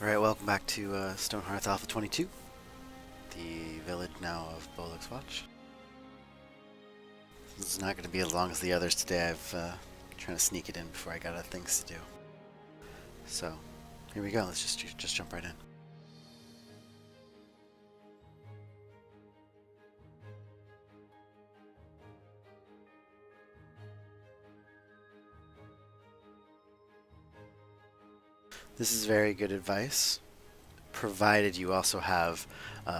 Alright, welcome back to Stonehearth Alpha 22, the village now of Boleik's Watch. This is not going to be as long as the others today. I've trying to sneak it in before I got other things to do. So, here we go. Let's just jump right in. This is very good advice, provided you also have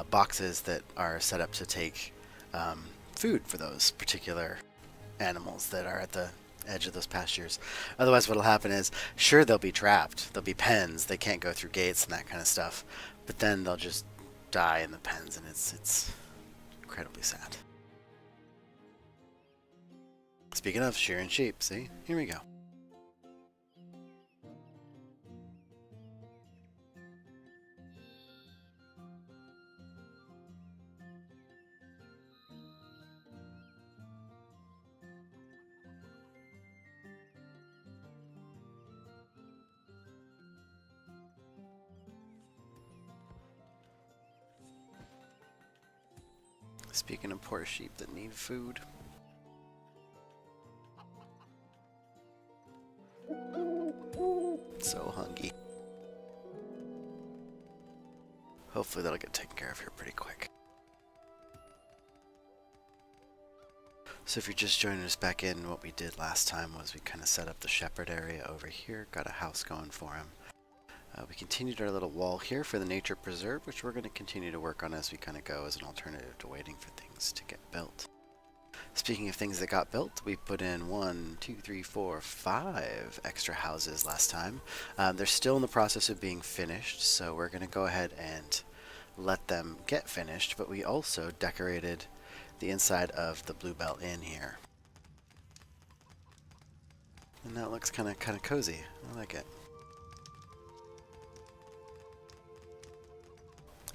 boxes that are set up to take food for those particular animals that are at the edge of those pastures. Otherwise, what'll happen is, sure, they'll be trapped. There'll be pens. They can't go through gates and that kind of stuff. But then they'll just die in the pens, and it's incredibly sad. Speaking of shearing sheep, see? Here we go. Speaking of poor sheep that need food. So hungry. Hopefully that'll get taken care of here pretty quick. So if you're just joining us back in, what we did last time was we kind of set up the shepherd area over here, got a house going for him. We continued our little wall here for the nature preserve, which we're going to continue to work on as we kind of go as an alternative to waiting for things to get built. Speaking of things that got built, we put in 1, 2, 3, 4, 5 extra houses last time. They're still in the process of being finished, so we're going to go ahead and let them get finished, but we also decorated the inside of the Bluebell Inn here. And that looks kind of cozy. I like it.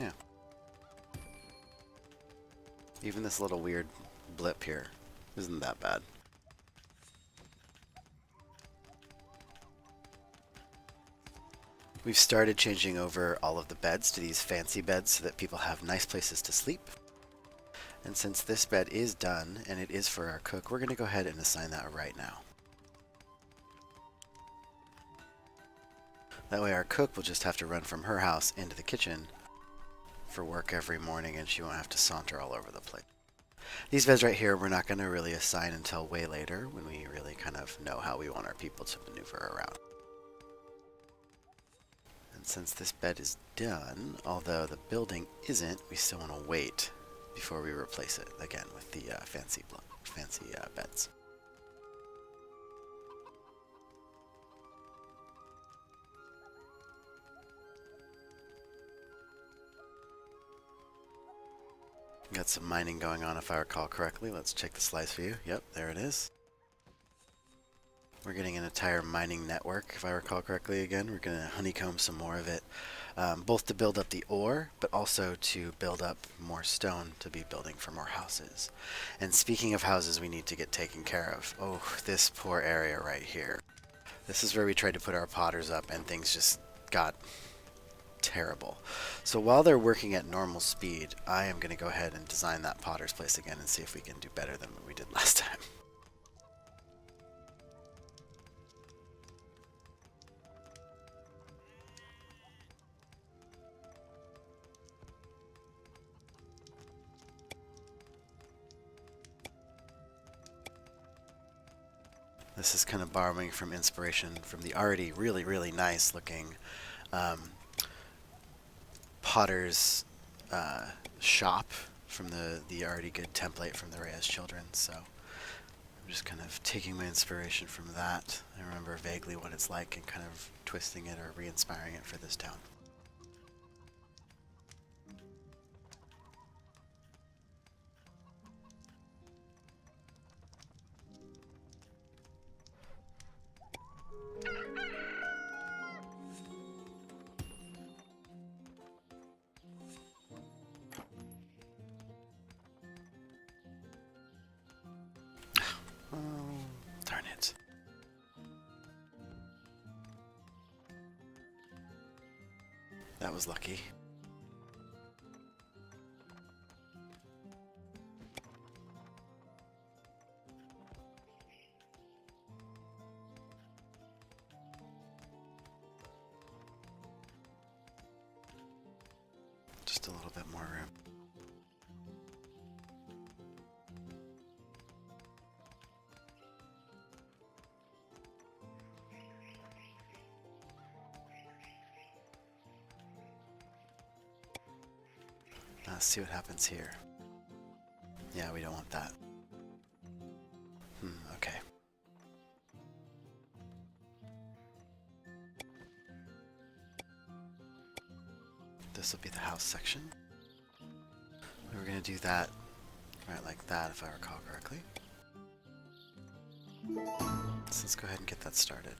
Yeah. Even this little weird blip here isn't that bad. We've started changing over all of the beds to these fancy beds so that people have nice places to sleep. And since this bed is done and it is for our cook, we're going to go ahead and assign that right now. That way our cook will just have to run from her house into the kitchen for work every morning, and she won't have to saunter all over the place. These beds right here we're not going to really assign until way later, when we really kind of know how we want our people to maneuver around. And since this bed is done, although the building isn't, we still want to wait before we replace it again with the fancy beds. Got some mining going on if I recall correctly. Let's check the slice view. Yep, there it is. We're getting an entire mining network if I recall correctly again. We're going to honeycomb some more of it, both to build up the ore, but also to build up more stone to be building for more houses. And speaking of houses we need to get taken care of. Oh, this poor area right here. This is where we tried to put our potters up and things just got terrible. So while they're working at normal speed, I am going to go ahead and design that potter's place again and see if we can do better than what we did last time. This is kind of borrowing from inspiration from the already really nice looking potter's shop from the already good template from the Reyes children. So I'm just kind of taking my inspiration from that. I remember vaguely what it's like and kind of twisting it or re-inspiring it for this town. Oh, darn it. That was lucky. Just a little bit more room. Let's see what happens here. Yeah, we don't want that. Okay. This will be the house section. We were going to do that right like that, if I recall correctly. So let's go ahead and get that started.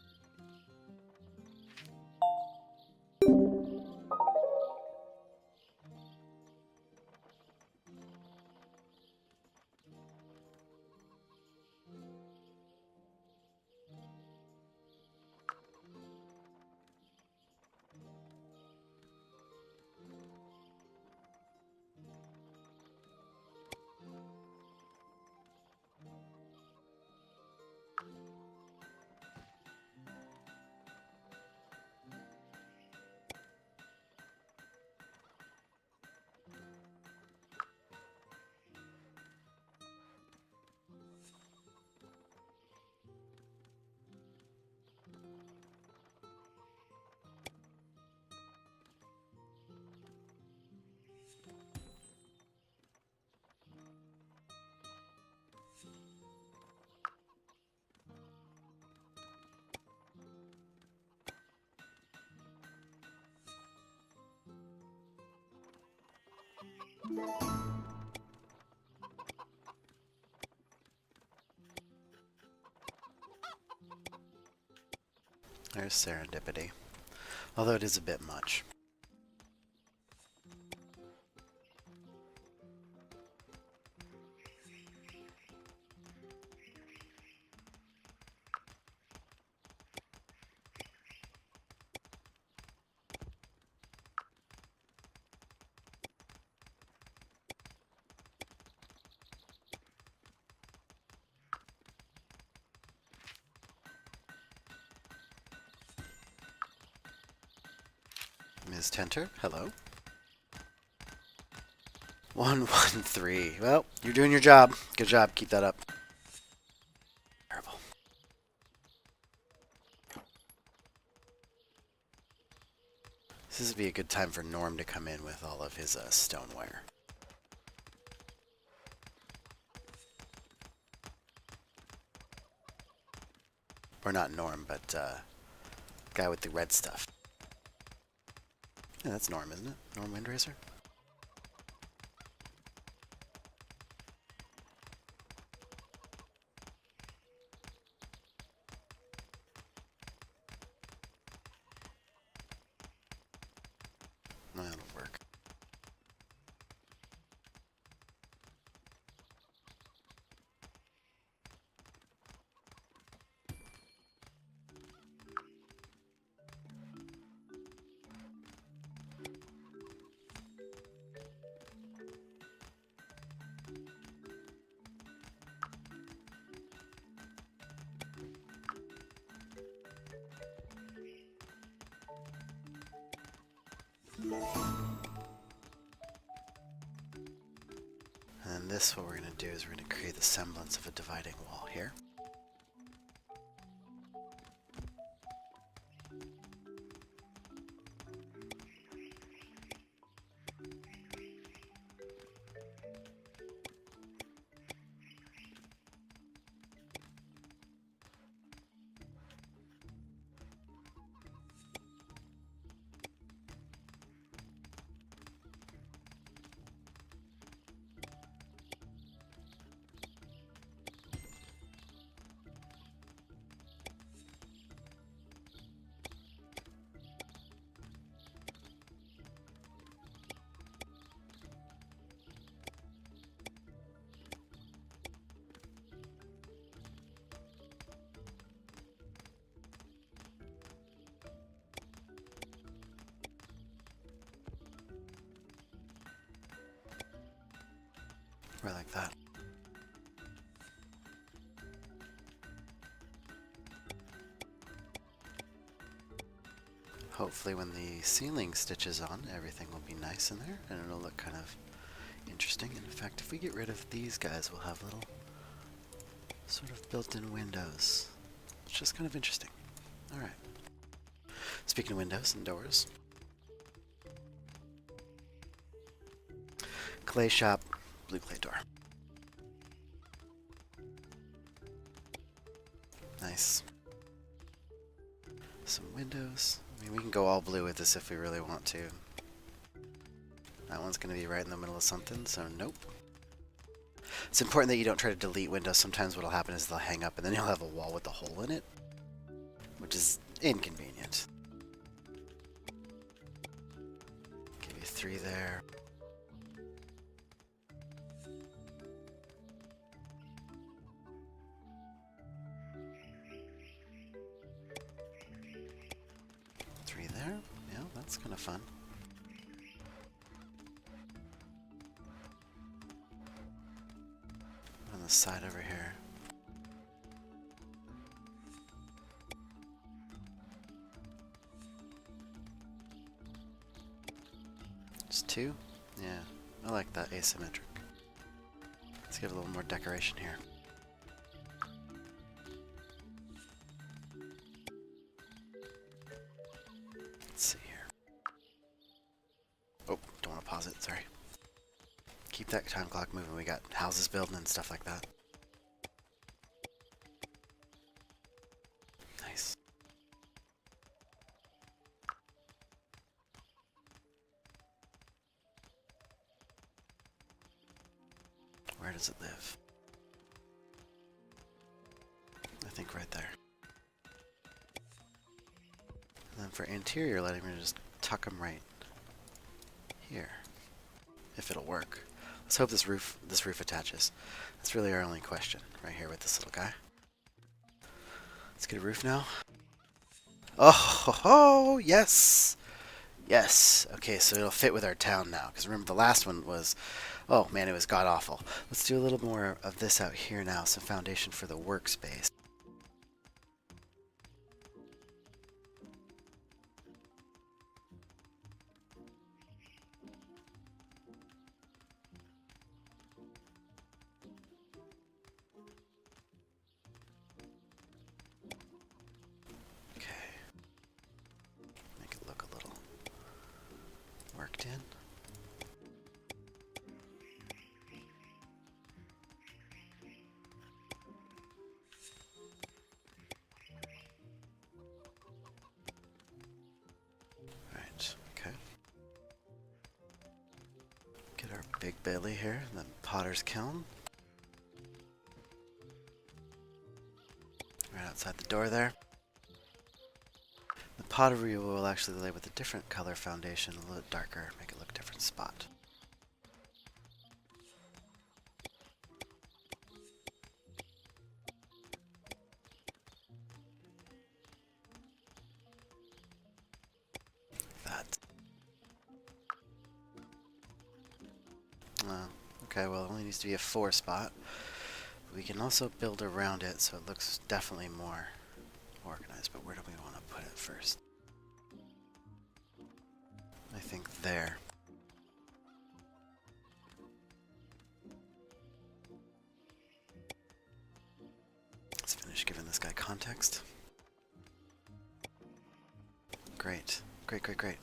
There's serendipity. Although it is a bit much. Ms. Tenter, hello. 113. Well, you're doing your job. Good job. Keep that up. Terrible. This would be a good time for Norm to come in with all of his stoneware. Or not Norm, but guy with the red stuff. Yeah, that's Norm, isn't it? Norm Windracer? That'll work. And this, what we're going to do is we're going to create the semblance of a dividing wall here. Right like that. Hopefully when the ceiling stitches on, everything will be nice in there, and it'll look kind of interesting. In fact, if we get rid of these guys, we'll have little sort of built-in windows. It's just kind of interesting. Alright. Speaking of windows and doors. Clay shop, blue clay door. Nice. Some windows. I mean, we can go all blue with this if we really want to. That one's going to be right in the middle of something, so nope. It's important that you don't try to delete windows. Sometimes what will happen is they'll hang up and then you'll have a wall with a hole in it, which is inconvenient. Give you 3 there. There. Yeah, that's kind of fun. On the side over here. Just 2? Yeah, I like that asymmetric. Let's give a little more decoration here. Let's see here. Oh, don't want to pause it, sorry. Keep that time clock moving. We got houses building and stuff like that. Nice. Where does it live? I think right there. And then for interior lighting, we're going to just tuck them right here. If it'll work. Let's hope this roof attaches. That's really our only question right here with this little guy. Let's get a roof now. Oh, yes! Yes. Okay, so it'll fit with our town now. Because remember, the last one was, oh man, it was god-awful. Let's do a little more of this out here now, some foundation for the workspace. In. Right, okay. Get our big belly here, and then potter's kiln. Right outside the door there. The pottery will actually lay with a different color foundation, a little bit darker, make it look a different spot. That. Okay, well it only needs to be a 4 spot. We can also build around it so it looks definitely more organized, but where do we want to put it first? I think there. Let's finish giving this guy context. Great. Great, great, great.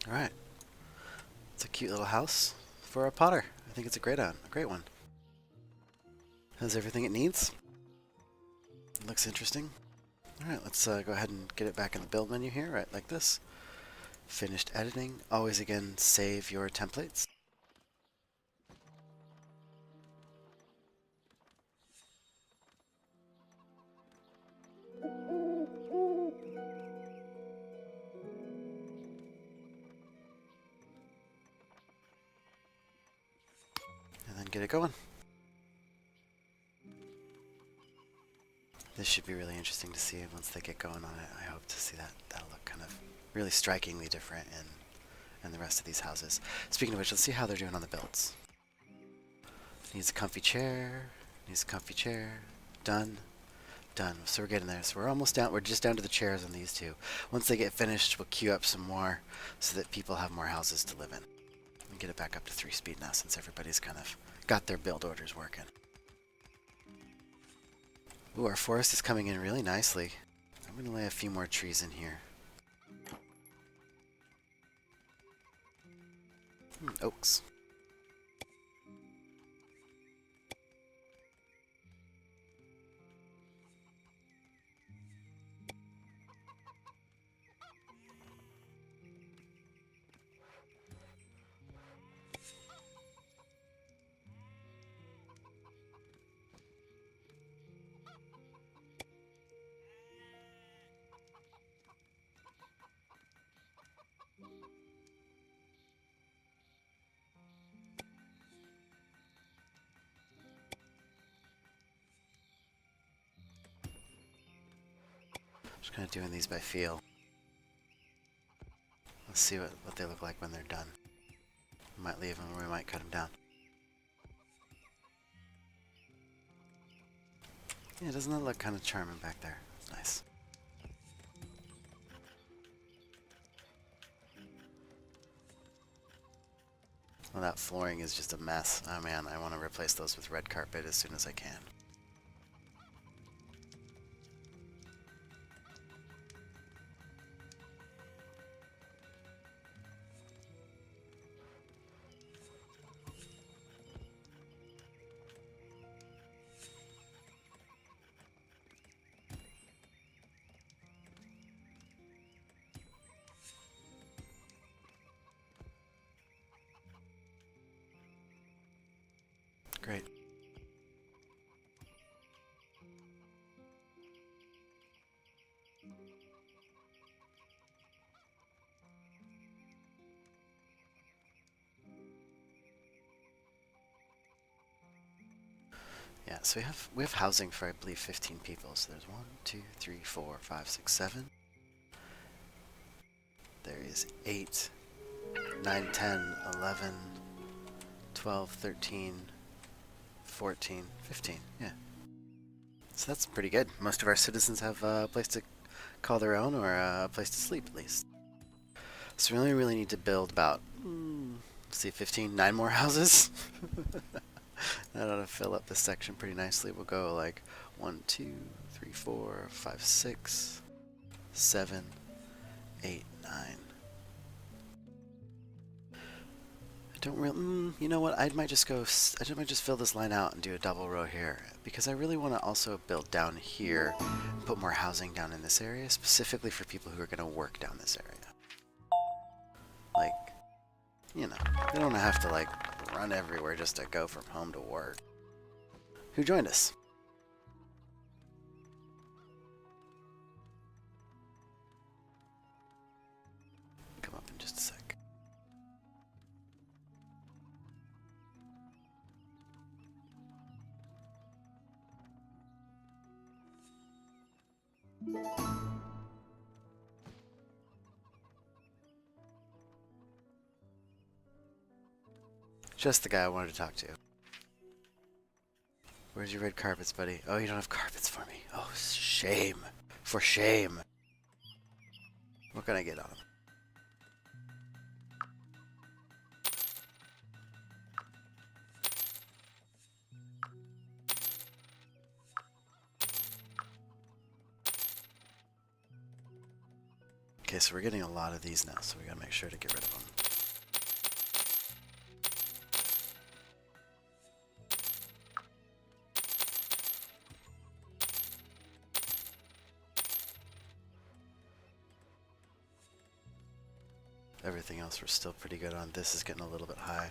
Alright. It's a cute little house for a potter. I think it's a great one. Has everything it needs. It looks interesting. Alright, let's go ahead and get it back in the build menu here, right like this. Finished editing. Always again, save your templates. And then get it going. This should be really interesting to see once they get going on it. I hope to see that. That'll look kind of really strikingly different in the rest of these houses. Speaking of which, let's see how they're doing on the builds. Needs a comfy chair. Needs a comfy chair. Done. Done. So we're getting there. So we're almost down. We're just down to the chairs on these two. Once they get finished, we'll queue up some more so that people have more houses to live in. And get it back up to 3 speed now since everybody's kind of got their build orders working. Ooh, our forest is coming in really nicely. I'm going to lay a few more trees in here. Oaks. Just kind of doing these by feel. Let's see what they look like when they're done. We might leave them or we might cut them down. Yeah, doesn't that look kind of charming back there? It's nice. Well, that flooring is just a mess. Oh man, I want to replace those with red carpet as soon as I can. Great. Yeah, so we have housing for, I believe, 15 people. So there's 1, 2, 3, 4, 5, 6, 7. There is 8, 9, 10, 11, 12, 13, 14, 15. Yeah. So that's pretty good. Most of our citizens have a place to call their own or a place to sleep, at least. So we only really need to build about, let's see, 15, 9 more houses. That ought to fill up this section pretty nicely. We'll go like 1, 2, 3, 4, 5, 6, 7, 8, 9. I don't really, you know what? I might just fill this line out and do a double row here because I really want to also build down here and put more housing down in this area, specifically for people who are going to work down this area. Like, you know, they don't have to like run everywhere just to go from home to work. Who joined us? Come up in just a sec. Just the guy I wanted to talk to. Where's your red carpets, buddy? Oh, you don't have carpets for me. Oh, shame. For shame. What can I get on him? Okay, so we're getting a lot of these now, so we gotta make sure to get rid of them. Everything else we're still pretty good on. This is getting a little bit high.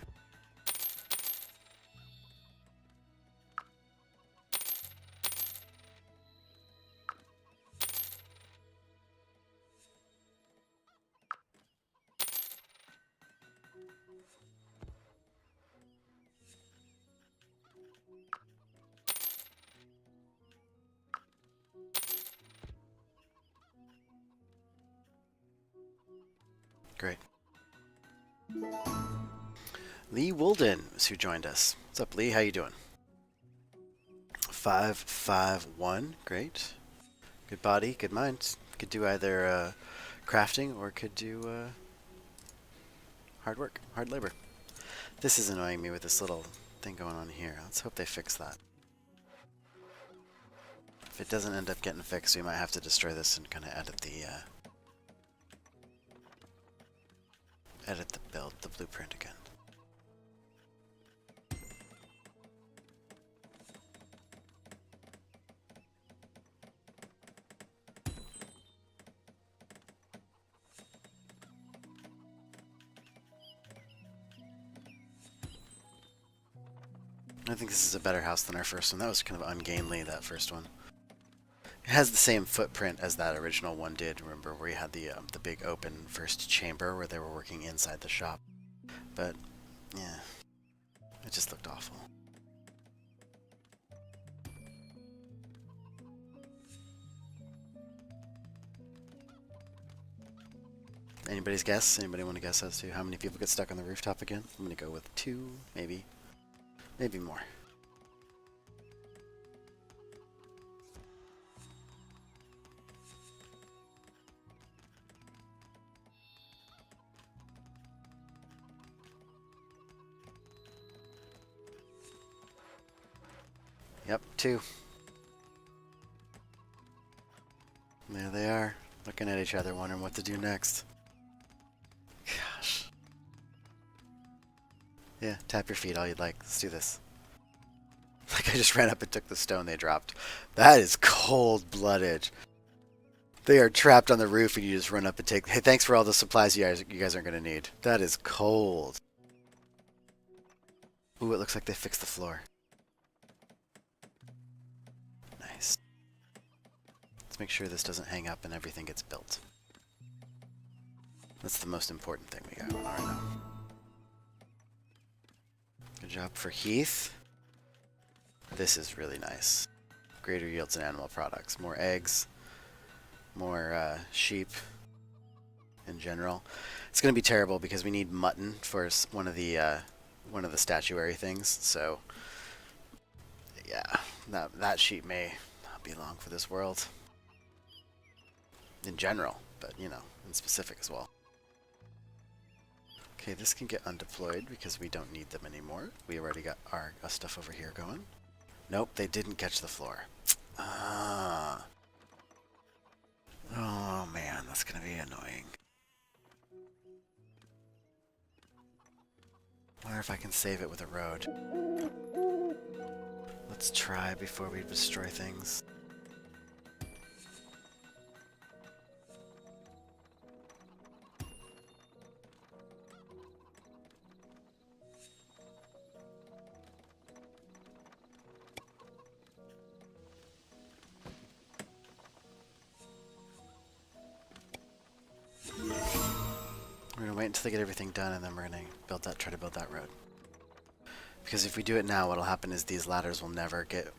Great. Lee Woolden is who joined us. What's up, Lee? How you doing? 551. Great. Good body, good mind. Could do either crafting or could do hard work, hard labor. This is annoying me with this little thing going on here. Let's hope they fix that. If it doesn't end up getting fixed, we might have to destroy this and kind of edit the build, the blueprint again. I think this is a better house than our first one. That was kind of ungainly, that first one. It has the same footprint as that original one did. Remember where you had the big open first chamber where they were working inside the shop. But yeah, it just looked awful. Anybody's guess? Anybody want to guess as to how many people get stuck on the rooftop again? I'm gonna go with 2, maybe more. Yep, 2. There they are, looking at each other, wondering what to do next. Gosh. Yeah, tap your feet all you'd like. Let's do this. Like, I just ran up and took the stone they dropped. That is cold-blooded. They are trapped on the roof and you just run up and take... Hey, thanks for all the supplies you guys aren't going to need. That is cold. Ooh, it looks like they fixed the floor. Nice. Let's make sure this doesn't hang up and everything gets built. That's the most important thing we got going on right now. Good job for Heath. This is really nice. Greater yields in animal products. More eggs. More sheep in general. It's going to be terrible because we need mutton for one of the statuary things. So yeah, that sheep may not be long for this world. In general, but you know, in specific as well. Okay, this can get undeployed because we don't need them anymore. We already got our stuff over here going. Nope, they didn't catch the floor. Ah. Oh man, that's gonna be annoying. I wonder if I can save it with a road. Let's try before we destroy things. We're gonna wait until they get everything done, and then we're gonna try to build that road. Because if we do it now, what'll happen is these ladders will never get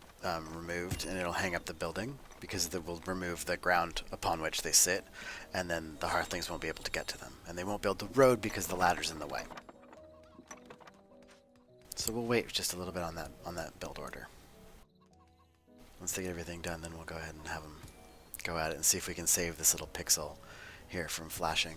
removed, and it'll hang up the building because it will remove the ground upon which they sit, and then the Hearthlings won't be able to get to them, and they won't build the road because the ladder's in the way. So we'll wait just a little bit on that build order. Once they get everything done, then we'll go ahead and have them go at it and see if we can save this little pixel here from flashing.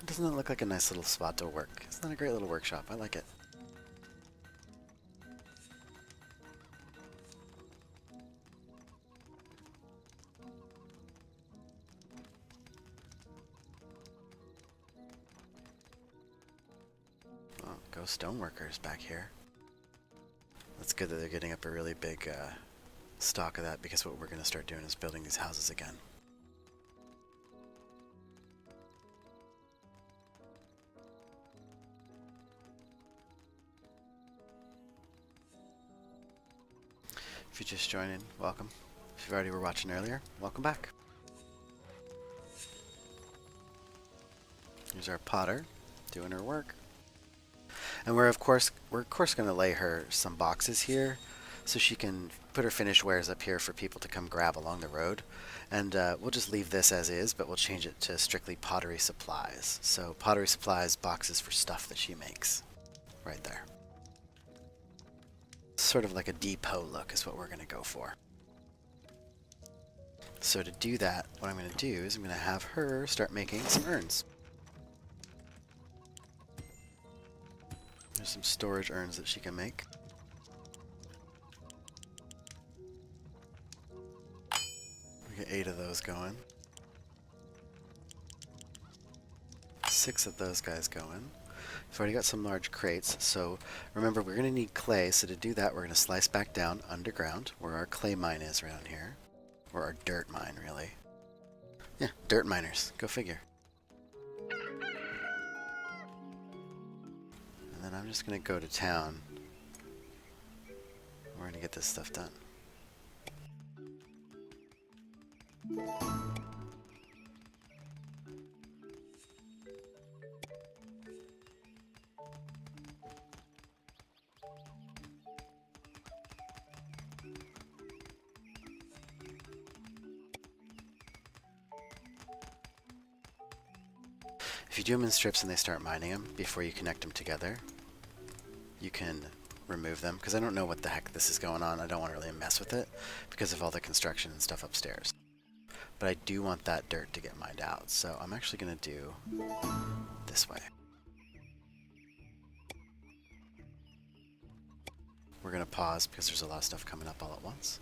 Doesn't that look like a nice little spot to work? Isn't that a great little workshop? I like it. Oh, go stoneworkers back here. That's good that they're getting up a really big stock of that, because what we're going to start doing is building these houses again. If you just joined in, welcome. If you already were watching earlier, welcome back. Here's our potter doing her work. And we're of course going to lay her some boxes here, so she can put her finished wares up here for people to come grab along the road. And we'll just leave this as is, but we'll change it to strictly pottery supplies. So pottery supplies, boxes for stuff that she makes, right there. Sort of like a depot look is what we're going to go for. So to do that, what I'm going to do is I'm going to have her start making some urns. There's some storage urns that she can make. We get 8 of those going. 6 of those guys going. We've already got some large crates, so remember we're going to need clay, so to do that we're going to slice back down underground where our clay mine is around here. Or our dirt mine, really. Yeah, dirt miners. Go figure. And then I'm just going to go to town. We're going to get this stuff done. If you do them in strips and they start mining them before you connect them together, you can remove them, because I don't know what the heck this is going on. I don't want to really mess with it because of all the construction and stuff upstairs. But I do want that dirt to get mined out, so I'm actually going to do this way. We're going to pause because there's a lot of stuff coming up all at once.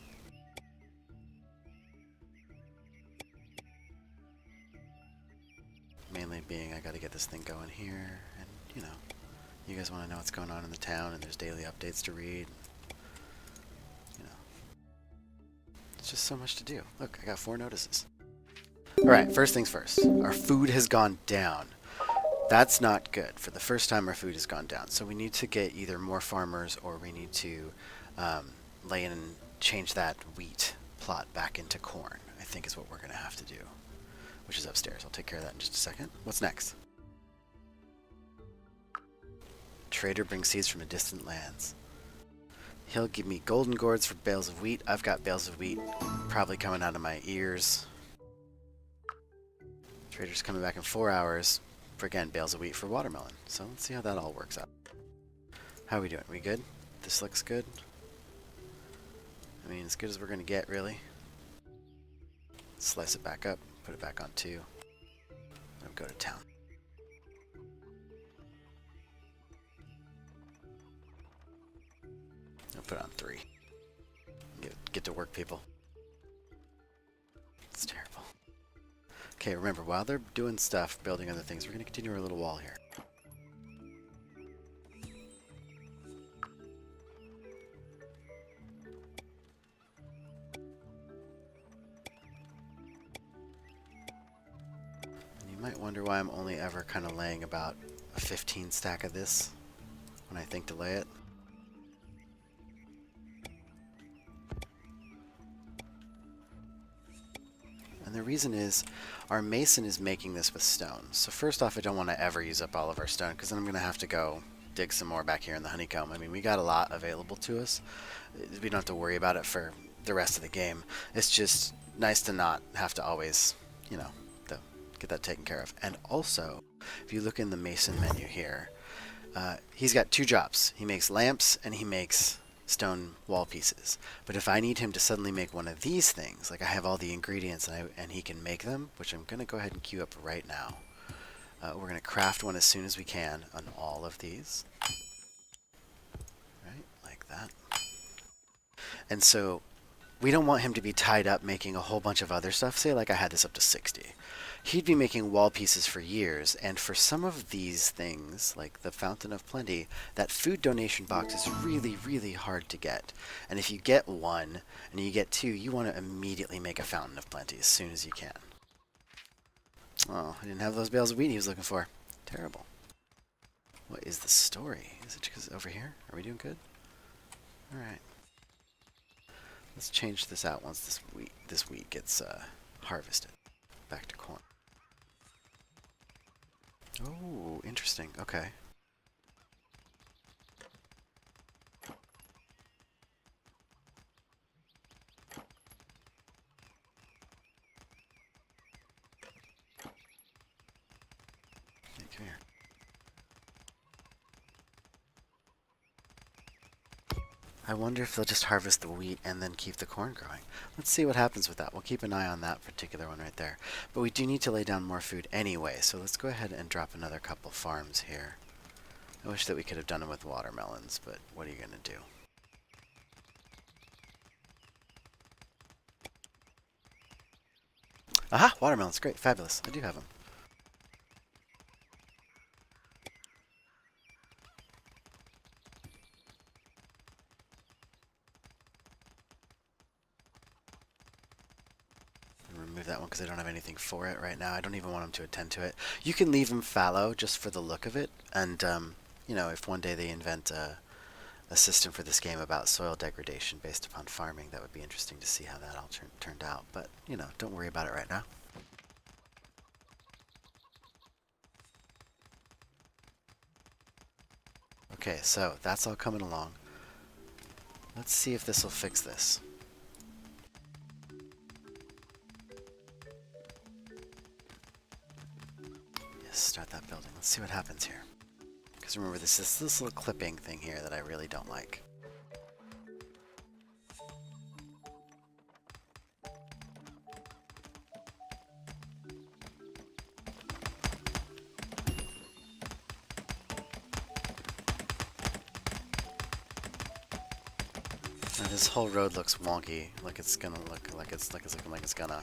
Mainly being I got to get this thing going here, and you know, you guys want to know what's going on in the town, and there's daily updates to read. You know, it's just so much to do. Look, I got 4 notices. Alright, first things first. Our food has gone down. That's not good. For the first time, our food has gone down. So we need to get either more farmers, or we need to lay in and change that wheat plot back into corn, I think is what we're going to have to do. Which is upstairs. I'll take care of that in just a second. What's next? Trader brings seeds from distant lands. He'll give me golden gourds for bales of wheat. I've got bales of wheat probably coming out of my ears. Trader's coming back in 4 hours for, again, bales of wheat for watermelon. So let's see how that all works out. How are we doing? We good? This looks good. I mean, as good as we're going to get, really. Slice it back up. Put it back on 2. And go to town. I'll put it on 3. Get to work, people. It's terrible. Okay, remember, while they're doing stuff, building other things, we're going to continue our little wall here. Might wonder why I'm only ever kind of laying about a 15 stack of this when I think to lay it. And the reason is our mason is making this with stone. So first off, I don't want to ever use up all of our stone, because then I'm going to have to go dig some more back here in the honeycomb. I mean, we got a lot available to us. We don't have to worry about it for the rest of the game. It's just nice to not have to always, you know, get that taken care of. And also, if you look in the mason menu here, he's got 2 jobs. He makes lamps and he makes stone wall pieces. But if I need him to suddenly make one of these things, like I have all the ingredients and he can make them, which I'm going to go ahead and queue up right now. We're going to craft one as soon as we can on all of these. Right, like that. And so we don't want him to be tied up making a whole bunch of other stuff. Say like I had this up to 60. He'd be making wall pieces for years, and for some of these things, like the Fountain of Plenty, that food donation box is really, really hard to get. And if you get 1 and you get 2, you want to immediately make a Fountain of Plenty as soon as you can. Oh, I didn't have those bales of wheat he was looking for. Terrible. What is the story? Is it because over here? Are we doing good? Alright. Let's change this out once this wheat gets harvested. Back to corn. Oh, interesting. Okay. Come here. I wonder if they'll just harvest the wheat and then keep the corn growing. Let's see what happens with that. We'll keep an eye on that particular one right there. But we do need to lay down more food anyway, so let's go ahead and drop another couple farms here. I wish that we could have done them with watermelons, but what are you going to do? Aha! Watermelons. Great. Fabulous. I do have them. Remove that one because I don't have anything for it right now. I don't even want them to attend to it. You can leave them fallow just for the look of it, and you know, if one day they invent a system for this game about soil degradation based upon farming, that would be interesting to see how that all turned out. But you know, don't worry about it right now. Okay, so that's all coming along. Let's see if this will fix this. Yes, start that building. Let's see what happens here. Because remember, this is this little clipping thing here that I really don't like. Now this whole road looks wonky, like it's gonna look like it's looking like it's gonna.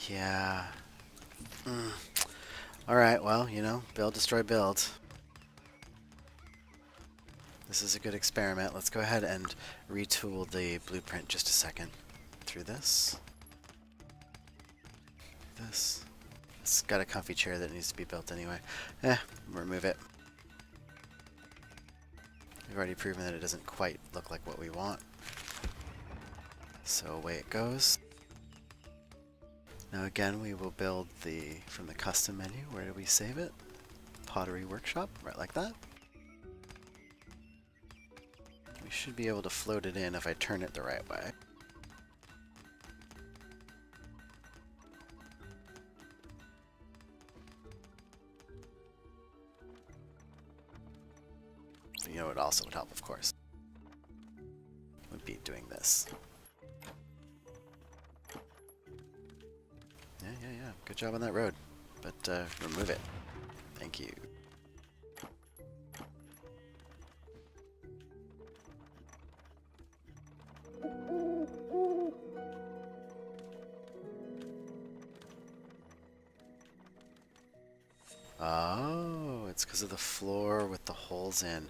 Yeah. Alright, well, you know, build, destroy, build. This is a good experiment. Let's go ahead and retool the blueprint just a second. Through this. This. It's got a comfy chair that needs to be built anyway. Remove it. We've already proven that it doesn't quite look like what we want. So away it goes. Now again, we will build from the custom menu. Where do we save it? Pottery Workshop, right like that. We should be able to float it in if I turn it the right way. But you know what also would help, of course, would be doing this. Yeah. Good job on that road. But remove it. Thank you. Oh, it's because of the floor with the holes in.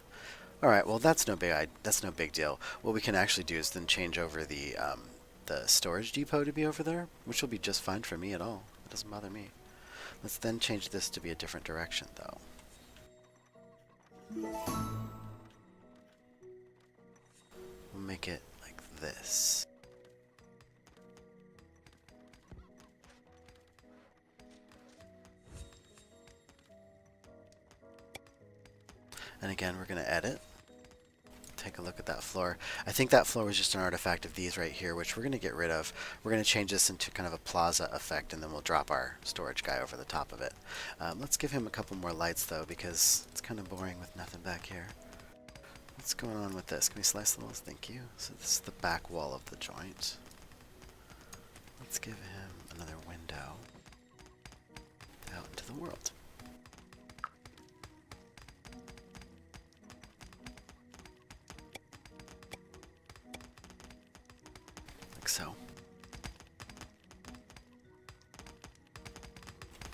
All right, well that's no big deal. What we can actually do is then change over the storage depot to be over there, which will be just fine for me at all. It doesn't bother me. Let's then change this to be a different direction, though. We'll make it like this. And again, we're going to edit. Take a look at that floor. I think that floor was just an artifact of these right here, which we're going to get rid of. We're going to change this into kind of a plaza effect, and then we'll drop our storage guy over the top of it. Let's give him a couple more lights, though, because it's kind of boring with nothing back here. What's going on with this? Can we slice the walls? Thank you. So this is the back wall of the joint. Let's give him another window out into the world. Like so.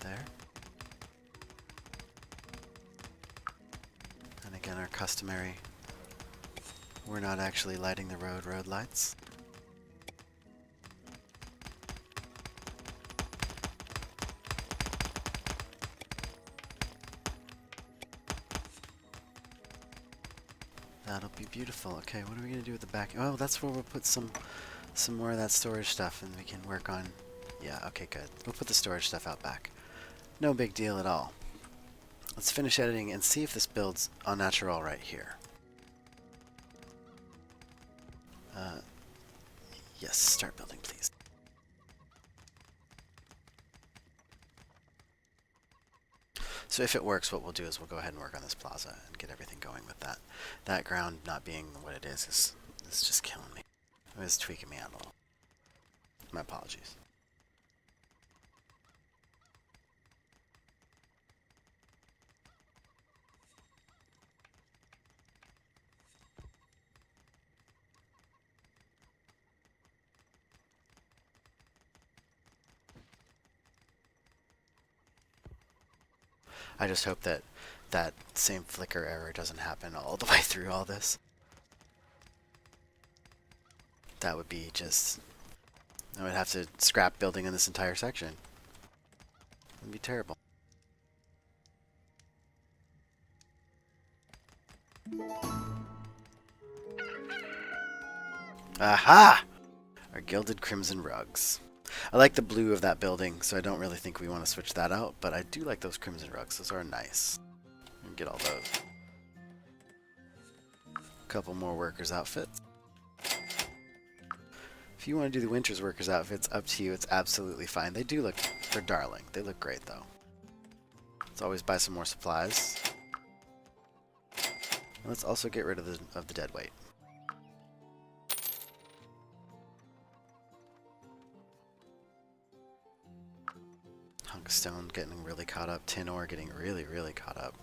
There. And again, our customary, we're not actually lighting the road lights. That'll be beautiful. Okay, what are we gonna do with the back? Oh, that's where we'll put some more of that storage stuff, and we can work on. Yeah, okay, good. We'll put the storage stuff out back. No big deal at all. Let's finish editing and see if this builds en natural right here. Yes, start building, please. So if it works, what we'll do is we'll go ahead and work on this plaza and get everything going with that. That ground not being what it is just killing me. It was tweaking me out a little. My apologies. I just hope that that same flicker error doesn't happen all the way through all this. That would be just... I would have to scrap building in this entire section. It would be terrible. Aha! Our gilded crimson rugs. I like the blue of that building, so I don't really think we want to switch that out, but I do like those crimson rugs. Those are nice. Get all those. A couple more workers' outfits. If you want to do the winter's workers' outfits, up to you. It's absolutely fine. They do look... They're darling. They look great, though. Let's always buy some more supplies. And let's also get rid of the dead weight. Hunk of stone getting really caught up. Tin ore getting really, really caught up.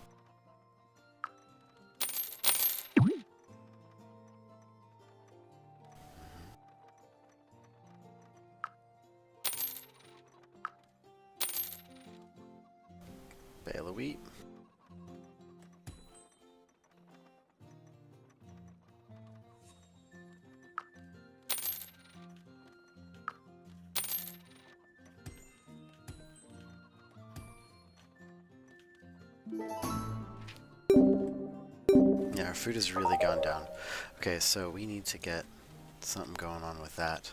Bale of wheat. Yeah, our food has really gone down. Okay, so we need to get something going on with that.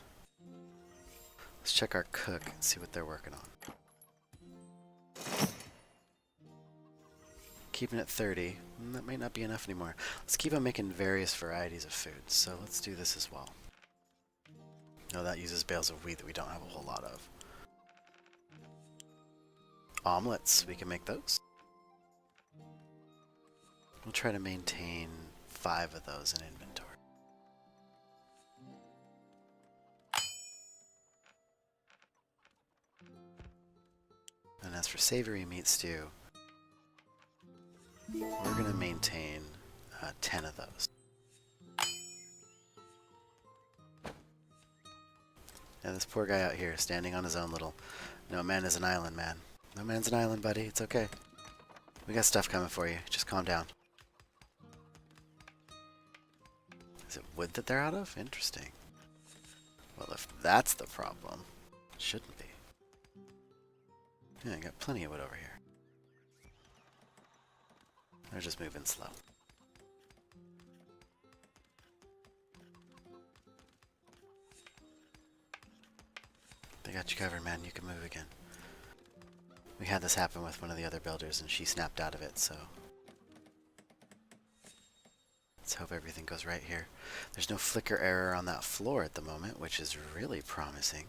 Let's check our cook and see what they're working on. Keeping it 30. That might not be enough anymore. Let's keep on making various varieties of food. So let's do this as well. No, that uses bales of wheat that we don't have a whole lot of. Omelets, we can make those. We'll try to maintain 5 of those in inventory. And as for savory meat stew, we're going to maintain 10 of those. And this poor guy out here standing on his own little... No man is an island, man. No man's an island, buddy. It's okay. We got stuff coming for you. Just calm down. Is it wood that they're out of? Interesting. Well, if that's the problem, it shouldn't be. Yeah, I got plenty of wood over here. They're just moving slow. They got you covered, man. You can move again. We had this happen with one of the other builders and she snapped out of it, so... Let's hope everything goes right here. There's no flicker error on that floor at the moment, which is really promising.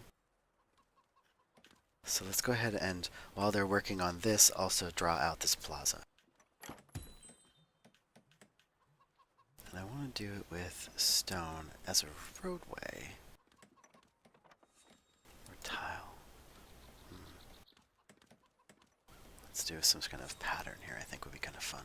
So let's go ahead and, while they're working on this, also draw out this plaza. And I want to do it with stone as a roadway. Or tile. Let's do some kind of pattern here. I think would be kind of fun.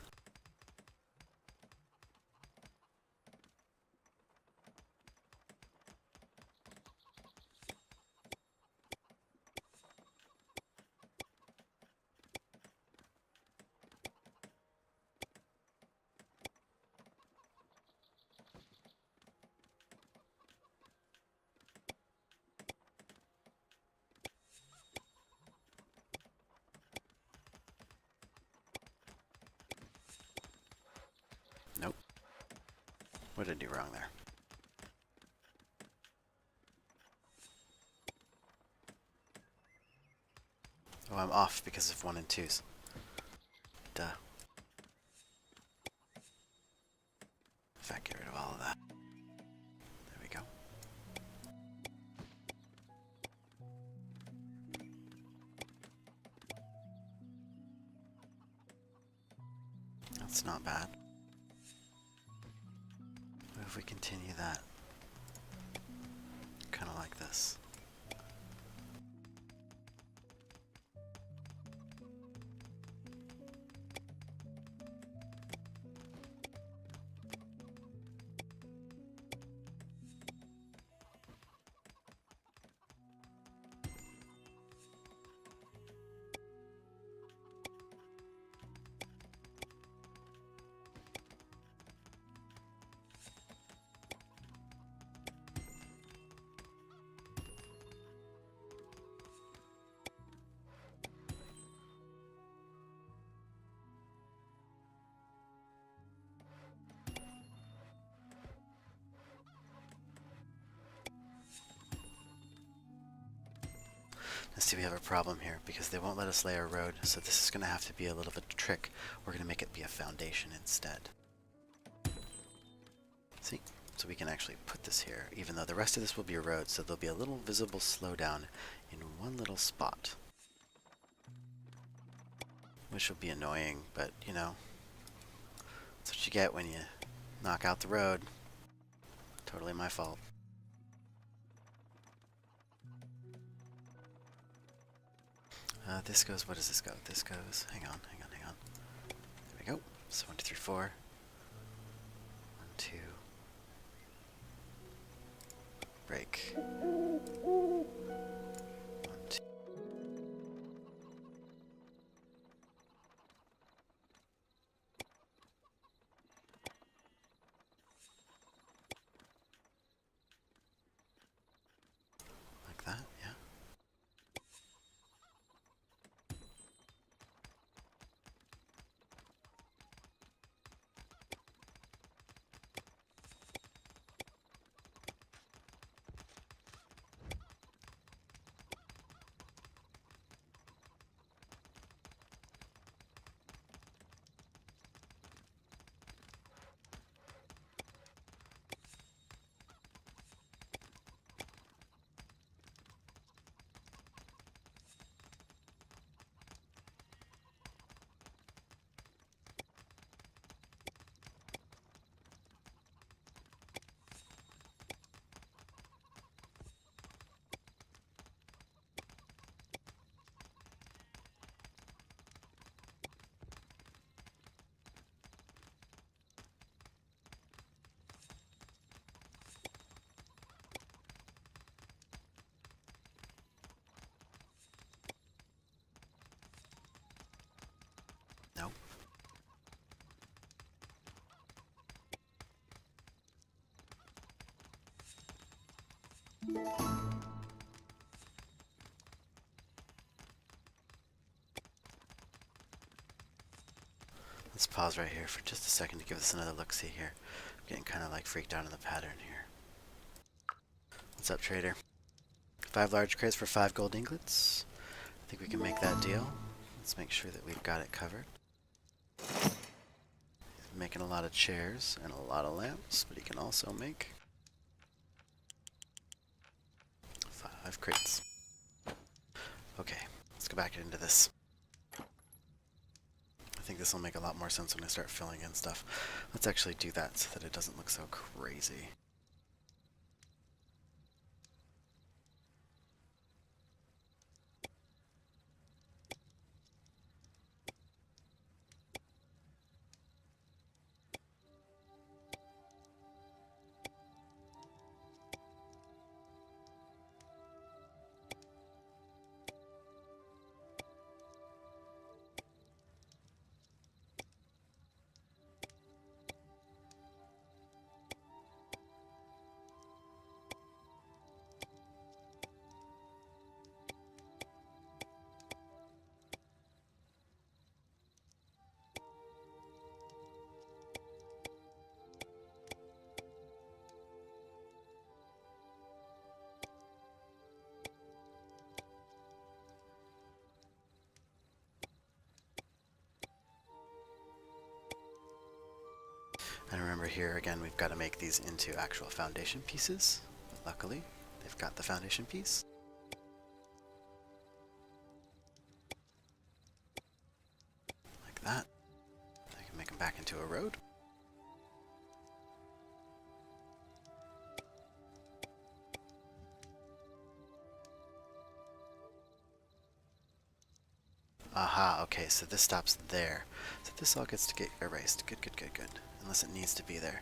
Nope. What did I do wrong there? Oh, I'm off because of 1 and 2s. Duh. In fact, get rid of all of that. There we go. That's not bad. What if we continue that? Kind of like this. Let's see, we have a problem here because they won't let us lay our road, so this is going to have to be a little bit of a trick. We're going to make it be a foundation instead. See? So we can actually put this here, even though the rest of this will be a road, so there'll be a little visible slowdown in one little spot. Which will be annoying, but, you know, that's what you get when you knock out the road. Totally my fault. This goes, what does this go? This goes, hang on. There we go. So 1, 2, 3, 4. 1, 2. Break. 1, 2. Like that, yeah. No. Let's pause right here for just a second to give this another look-see here. I'm getting kind of like freaked out in the pattern here. What's up, trader? 5 large crates for 5 gold ingots. I think we can make that deal. Let's make sure that we've got it covered. He's making a lot of chairs and a lot of lamps, but he can also make 5 crates. Okay, let's go back into this. I think this will make a lot more sense when I start filling in stuff. Let's actually do that so that it doesn't look so crazy. And remember here again, we've got to make these into actual foundation pieces. But luckily, they've got the foundation piece. Like that. I can make them back into Okay, so this stops there. So this all gets to get erased. Good, good, good, good. Unless it needs to be there.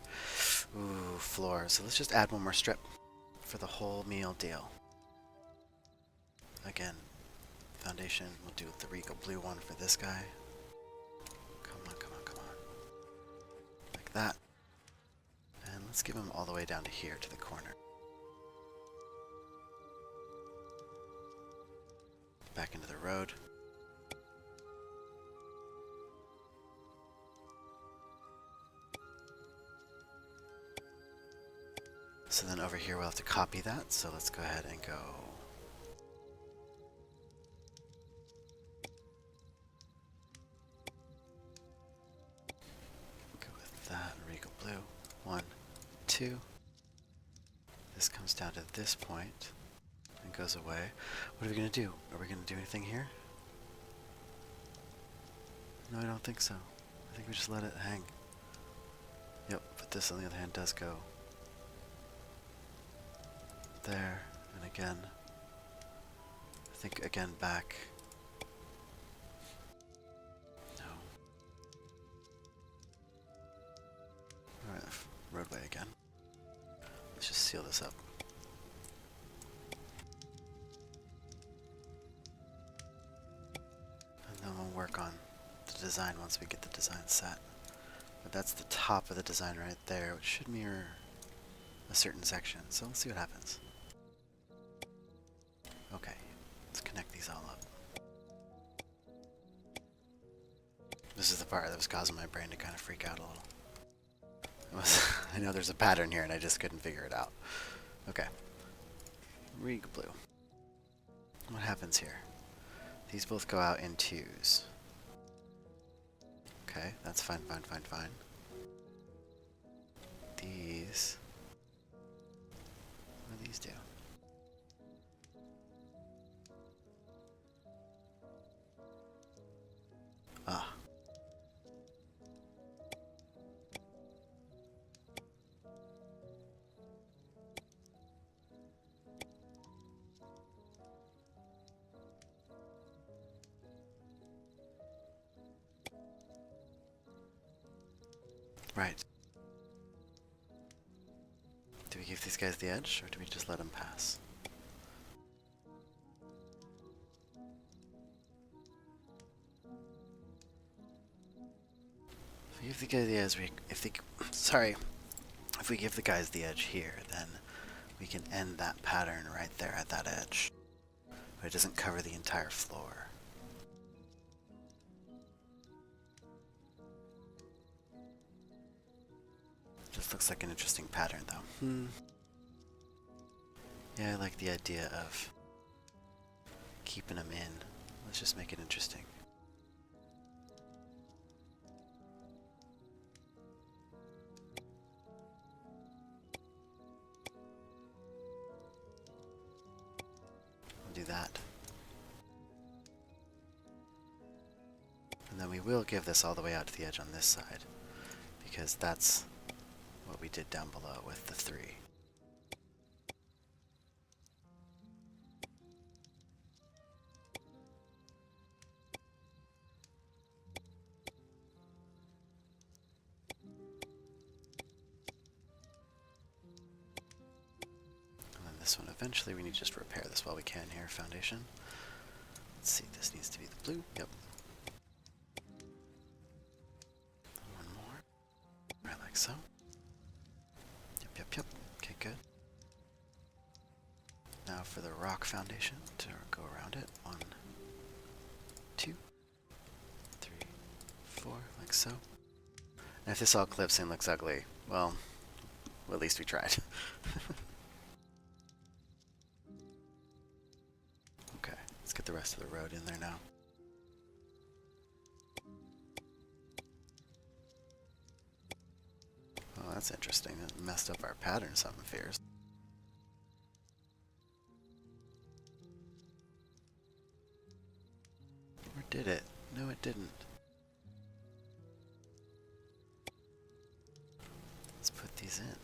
Ooh, floor. So let's just add one more strip for the whole meal deal. Again, foundation. We'll do the regal blue one for this guy. Come on, come on, come on. Like that. And let's give him all the way down to here, to the corner. Back into the road. So then over here we'll have to copy that, so let's go ahead and go with that, regal blue, 1, 2. This comes down to this point and goes away. What are we going to do? Are we going to do anything here? No, I don't think so. I think we just let it hang. Yep, but this on the other hand does go there, and again, I think again back. No. Alright, roadway again. Let's just seal this up. And then we'll work on the design once we get the design set. But that's the top of the design right there, which should mirror a certain section. So let's see what happens. Okay, let's connect these all up. This is the part that was causing my brain to kind of freak out a little. I know there's a pattern here and I just couldn't figure it out. Okay. Regal blue. What happens here? These both go out in 2s. Okay, that's fine, fine, fine, fine. These... what do these do? Ah. Right. Do we give these guys the edge, or do we just let them pass? If we give the guy the edge, if we give the guys the edge here, then we can end that pattern right there at that edge. But it doesn't cover the entire floor. Just looks like an interesting pattern, though. Yeah, I like the idea of keeping them in. Let's just make it interesting. We'll do that. And then we will give this all the way out to the edge on this side, because that's what we did down below with the 3. And then this one, eventually we need to just repair this while we can here, foundation. Let's see, this needs to be the blue. Yep. One more. Right, like so. Yep, yep, yep. Okay, good. Now for the rock foundation to go around it. 1, 2, 3, 4, like so. And if this all clips and looks ugly, well, at least we tried. Okay, let's get the rest of the road in there now. Oh, that's interesting. It messed up our pattern, something fierce. Or did it? No, it didn't. Let's put these in.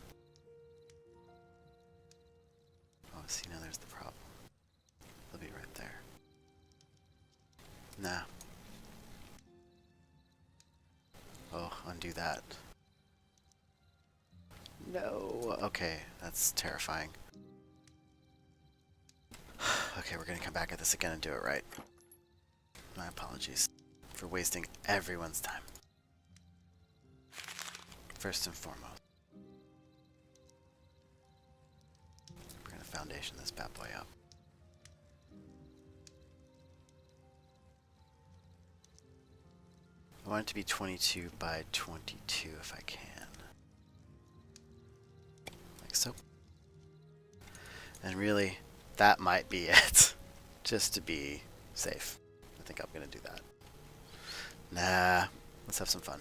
Oh, see, now there's the problem. They'll be right there. Nah. that. No. Okay, that's terrifying. Okay, we're gonna come back at this again and do it right. My apologies for wasting everyone's time. First and foremost, we're gonna foundation this bad boy up. I want it to be 22 by 22 if I can. Like so. And really, that might be it. Just to be safe. I think I'm gonna do that. Nah, let's have some fun.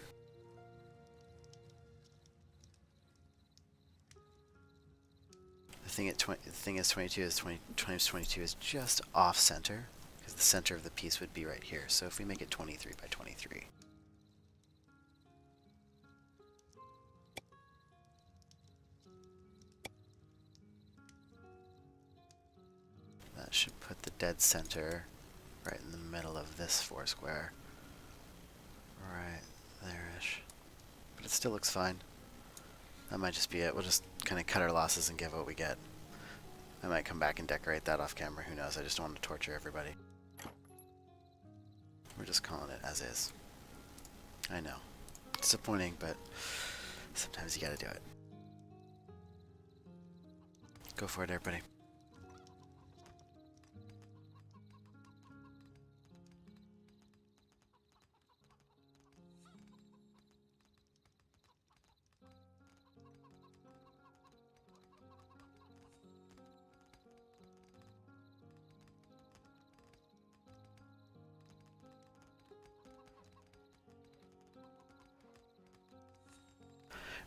The thing is 22 is 20 times 22 is just off center, because the center of the piece would be right here. So if we make it 23 by 23. That should put the dead center right in the middle of this foursquare. Right there-ish. But it still looks fine. That might just be it. We'll just kind of cut our losses and give what we get. I might come back and decorate that off camera. Who knows? I just don't want to torture everybody. We're just calling it as is. I know. Disappointing, but sometimes you gotta do it. Go for it, everybody.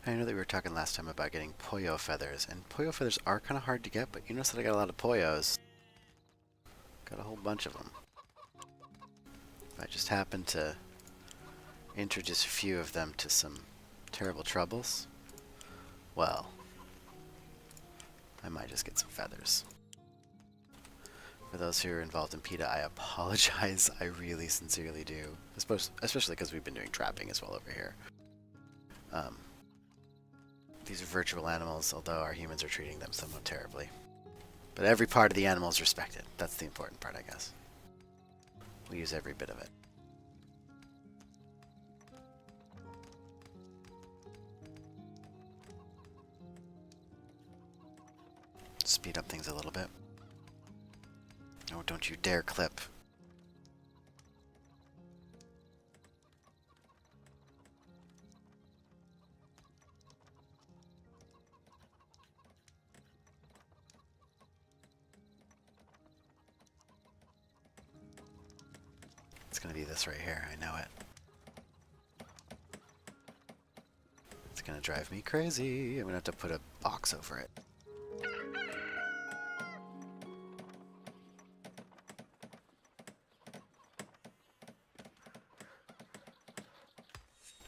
I know that we were talking last time about getting pollo feathers, and pollo feathers are kind of hard to get, but you notice that I got a lot of pollos. Got a whole bunch of them. If I just happen to introduce a few of them to some terrible troubles, well, I might just get some feathers. For those who are involved in PETA, I apologize. I really sincerely do. Especially because we've been doing trapping as well over here. These are virtual animals, although our humans are treating them somewhat terribly. But every part of the animal is respected. That's the important part, I guess. We use every bit of it. Speed up things a little bit. Oh, don't you dare clip. It's gonna be this right here, I know it. It's gonna drive me crazy. I'm gonna have to put a box over it.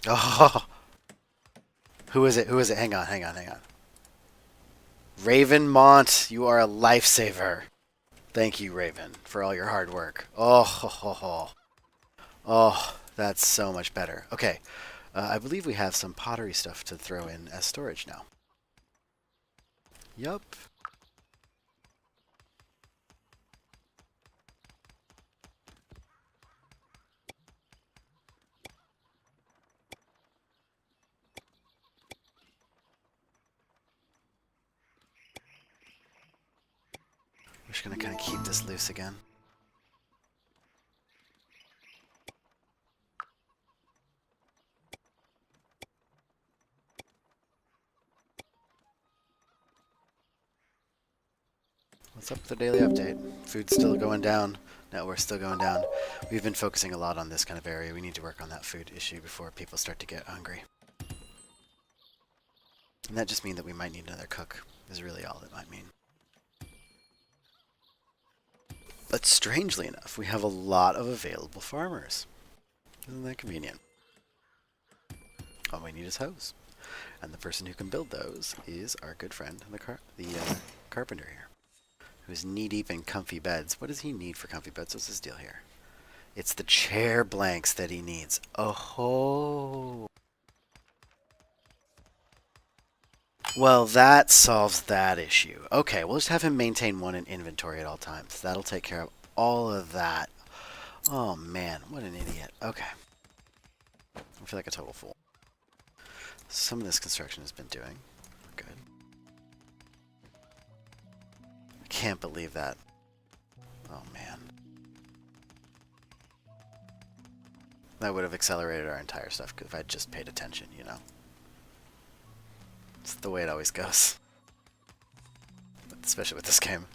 Oh! Who is it? Who is it? Hang on, hang on, hang on. Raven Mont, you are a lifesaver. Thank you, Raven, for all your hard work. Oh, ho, ho, ho. Oh, that's so much better. Okay, I believe we have some pottery stuff to throw in as storage now. Yup. We're just gonna kind of keep this loose again. What's up with the daily update? Food's still going down. Network's still going down. We've been focusing a lot on this kind of area. We need to work on that food issue before people start to get hungry. And that just means that we might need another cook, is really all it might mean. But strangely enough, we have a lot of available farmers. Isn't that convenient? All we need is hoes. And the person who can build those is our good friend, the carpenter here, who's knee-deep in comfy beds. What does he need for comfy beds? What's his deal here? It's the chair blanks that he needs. Oh ho! Well, that solves that issue. Okay, we'll just have him maintain one in inventory at all times. That'll take care of all of that. Oh man, what an idiot. Okay. I feel like a total fool. Some of this construction has been doing good. I can't believe that. Oh man. That would have accelerated our entire stuff if I'd just paid attention, you know? It's the way it always goes. Especially with this game.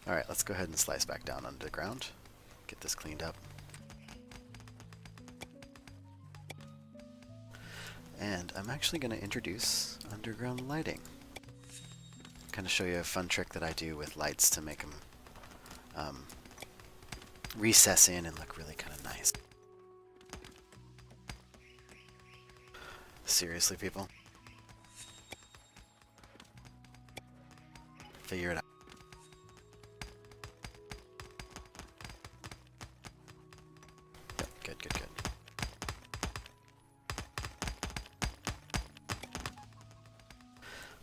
Alright, let's go ahead and slice back down under the ground. Get this cleaned up. And I'm actually going to introduce underground lighting. Kind of show you a fun trick that I do with lights to make them recess in and look really kind of nice. Seriously, people? Figure it out. Yep, good, good, good.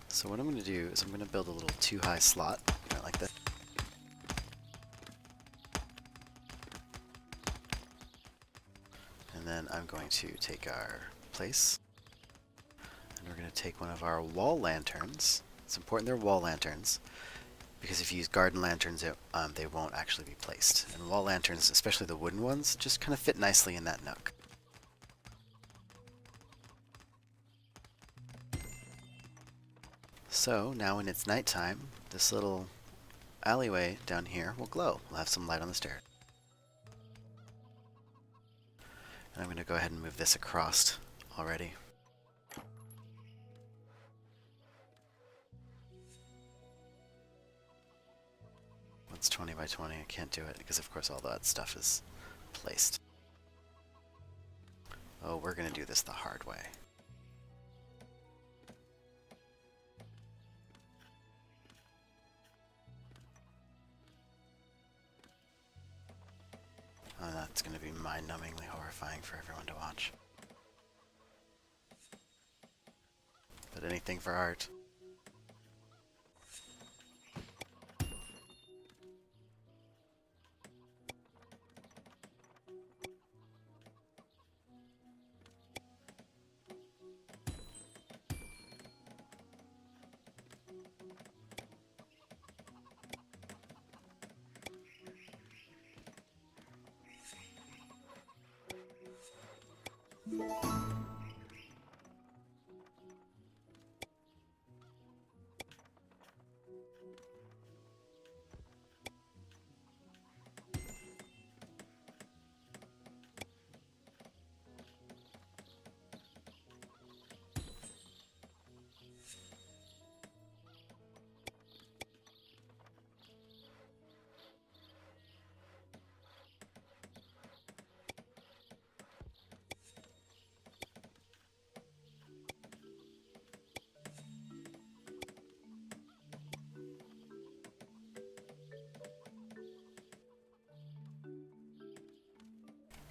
So what I'm going to do is I'm going to build a little too-high slot, right like this. And then I'm going to take our place, and we're going to take one of our wall lanterns. It's important they're wall lanterns, because if you use garden lanterns, they won't actually be placed. And wall lanterns, especially the wooden ones, just kind of fit nicely in that nook. So now when it's nighttime, this little alleyway down here will glow. We'll have some light on the stairs. And I'm going to go ahead and move this across already. What's 20 by 20? I can't do it because of course all that stuff is placed. Oh, we're going to do this the hard way. Oh, that's going to be mind-numbingly horrifying for everyone to watch. But anything for art.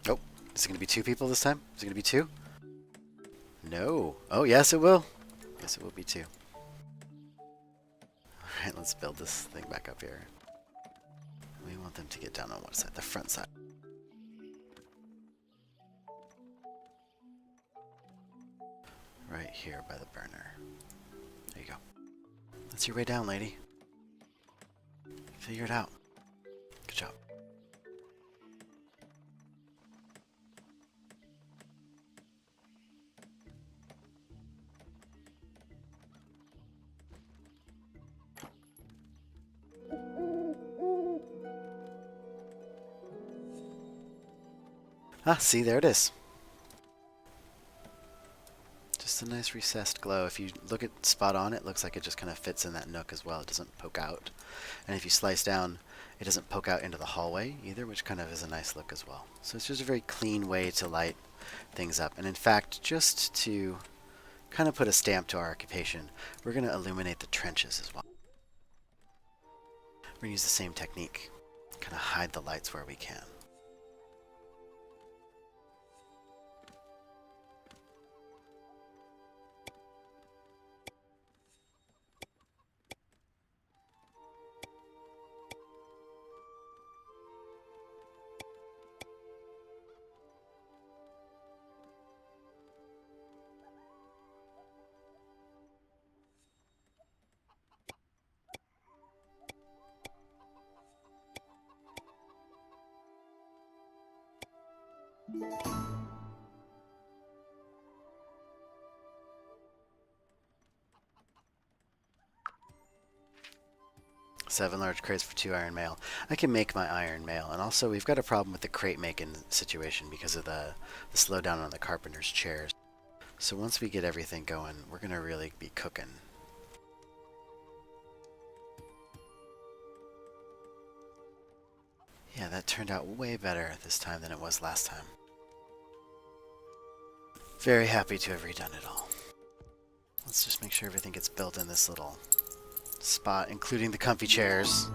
Oh, is it going to be 2 people this time? Is it going to be 2? No. Oh, yes it will. Yes, it will be 2. Alright, let's build this thing back up here. We want them to get down on what side? The front side. Right here by the burner. There you go. That's your way down, lady. Figure it out. Good job. Ah, see, there it is. Just a nice recessed glow. If you look at spot on, it looks like it just kind of fits in that nook as well. It doesn't poke out. And if you slice down, it doesn't poke out into the hallway either, which kind of is a nice look as well. So it's just a very clean way to light things up. And in fact, just to kind of put a stamp to our occupation, we're going to illuminate the trenches as well. We're going to use the same technique. Kind of hide the lights where we can. Seven large crates for 2 iron mail. I can make my iron mail, and also we've got a problem with the crate making situation because of the slowdown on the carpenter's chairs. So once we get everything going, we're gonna really be cooking. Yeah, that turned out way better this time than it was last time. Very happy to have redone it all. Let's just make sure everything gets built in this little spot, including the comfy chairs.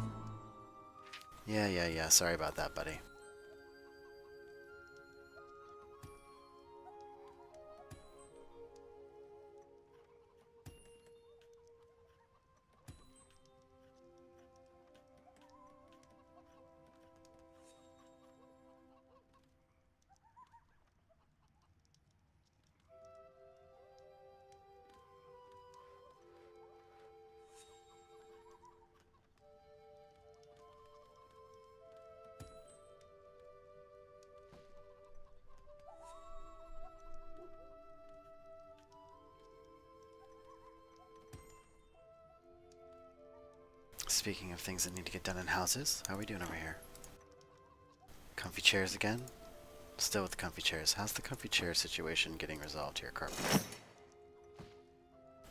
Yeah. Sorry about that, buddy. Speaking of things that need to get done in houses, how are we doing over here? Comfy chairs again? Still with the comfy chairs. How's the comfy chair situation getting resolved here, Carpenter?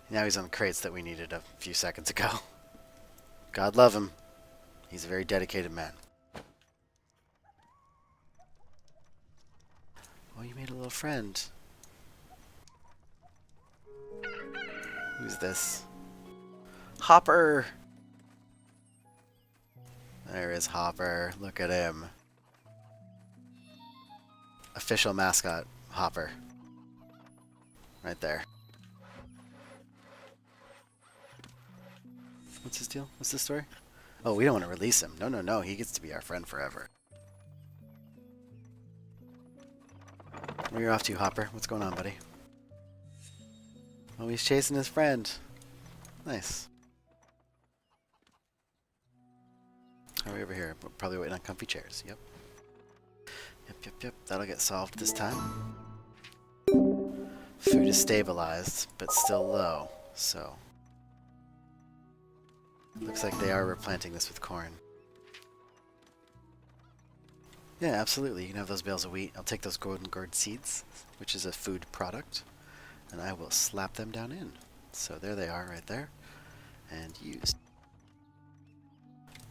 Now he's on the crates that we needed a few seconds ago. God love him. He's a very dedicated man. Oh, you made a little friend. Who's this? Hopper! There is Hopper. Look at him. Official mascot, Hopper. Right there. What's his deal? What's the story? Oh, we don't want to release him. No. He gets to be our friend forever. Where are you off to, Hopper? What's going on, buddy? Oh, he's chasing his friend. Nice. How are we over here? We're probably waiting on comfy chairs. Yep. That'll get solved this time. Food is stabilized, but still low, so... Looks like they are replanting this with corn. Yeah, absolutely. You can have those bales of wheat. I'll take those golden gourd seeds, which is a food product, and I will slap them down in. So there they are right there. And use.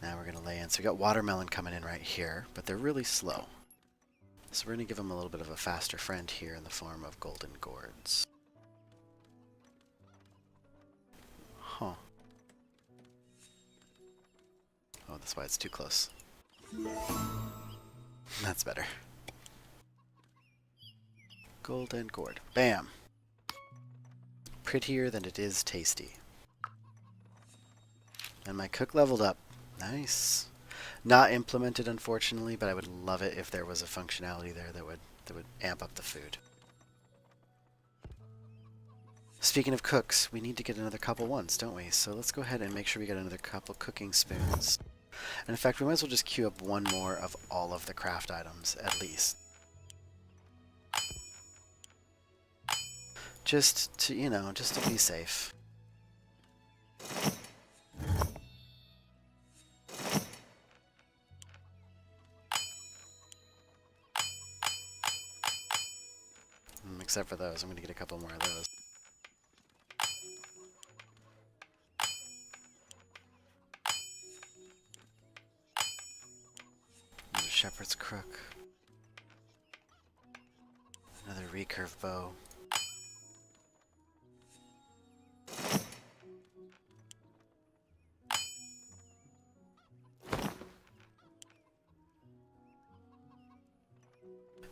Now we're going to lay in. So we got watermelon coming in right here, but they're really slow. So we're going to give them a little bit of a faster friend here in the form of golden gourds. Huh. Oh, that's why it's too close. That's better. Golden gourd. Bam! Prettier than it is tasty. And my cook leveled up. Nice. Not implemented, unfortunately, but I would love it if there was a functionality there that would amp up the food. Speaking of cooks, we need to get another couple ones, don't we? So let's go ahead and make sure we get another couple cooking spoons. And in fact, we might as well just queue up one more of all of the craft items, at least. Just to, you know, just to be safe. Except for those. I'm going to get a couple more of those. Another shepherd's crook. Another recurve bow.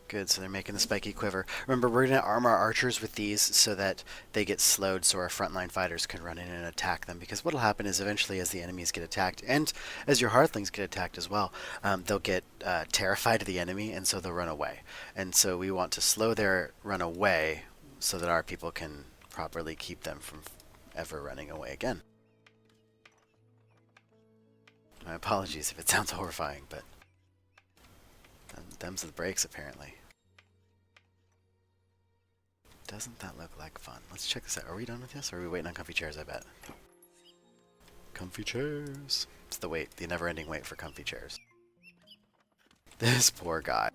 Good, so they're making the spiky quiver. Remember, we're going to arm our archers with these so that they get slowed so our frontline fighters can run in and attack them. Because what will happen is eventually as the enemies get attacked, and as your hearthlings get attacked as well, they'll get terrified of the enemy, and so they'll run away. And so we want to slow their run away so that our people can properly keep them from ever running away again. My apologies if it sounds horrifying, but them's the breaks, apparently. Doesn't that look like fun? Let's check this out. Are we done with this, or are we waiting on comfy chairs, I bet? Comfy chairs. It's the wait, the never-ending wait for comfy chairs. This poor guy.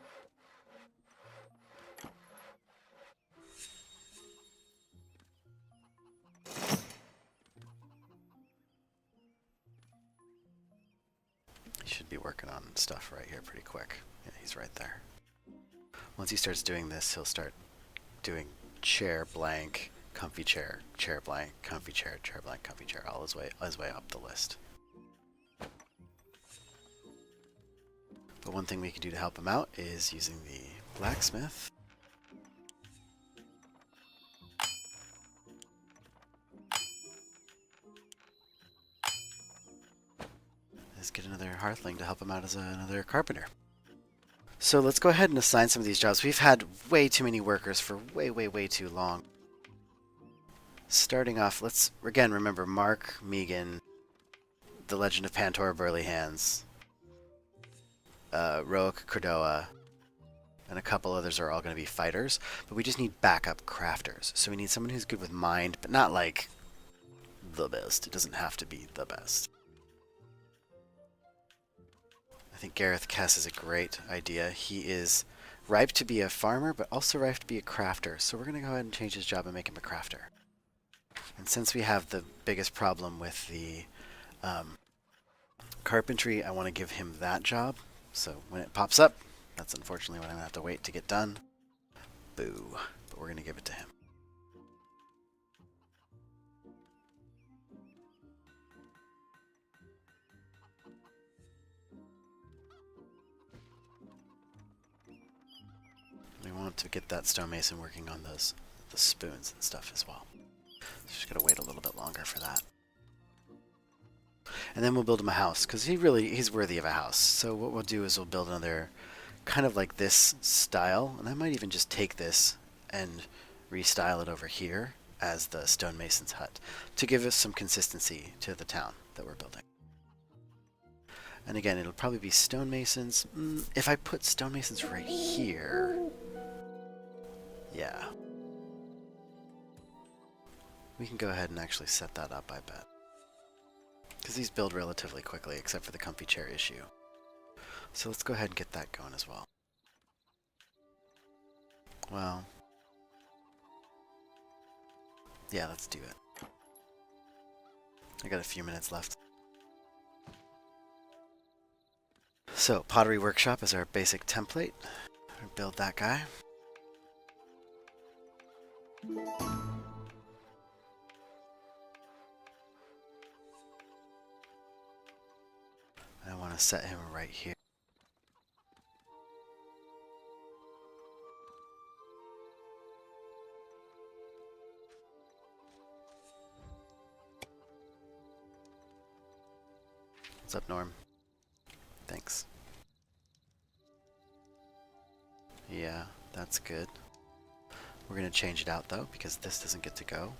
He should be working on stuff right here pretty quick. Yeah, he's right there. Once he starts doing this, he'll start doing chair blank, comfy chair, chair blank, comfy chair, chair blank, comfy chair, all his way up the list. But one thing we can do to help him out is using the blacksmith. Is get another hearthling to help him out as another carpenter. So let's go ahead and assign some of these jobs. We've had way too many workers for way too long. Starting off, let's again remember Mark, Megan, The Legend of Pantora Burly Hands, Roic, Cordoa, and a couple others are all going to be fighters, but we just need backup crafters. So we need someone who's good with mind, but not like the best. It doesn't have to be the best. I think Gareth Kess is a great idea. He is ripe to be a farmer, but also ripe to be a crafter. So we're going to go ahead and change his job and make him a crafter. And since we have the biggest problem with the carpentry, I want to give him that job. So when it pops up, that's unfortunately what I'm going to have to wait to get done. Boo. But we're going to give it to him. We want to get that stonemason working on the spoons and stuff as well. Just gotta wait a little bit longer for that. And then we'll build him a house, because he's worthy of a house. So what we'll do is we'll build another kind of like this style, and I might even just take this and restyle it over here as the stonemason's hut to give us some consistency to the town that we're building. And again, it'll probably be stonemasons. If I put stonemasons right here, yeah. We can go ahead and actually set that up, I bet. Because these build relatively quickly, except for the comfy chair issue. So let's go ahead and get that going as well. Well, yeah, let's do it. I got a few minutes left. So, Pottery Workshop is our basic template. Build that guy. I want to set him right here. What's up, Norm? Thanks. Yeah, that's good. We're going to change it out, though, because this doesn't get to go.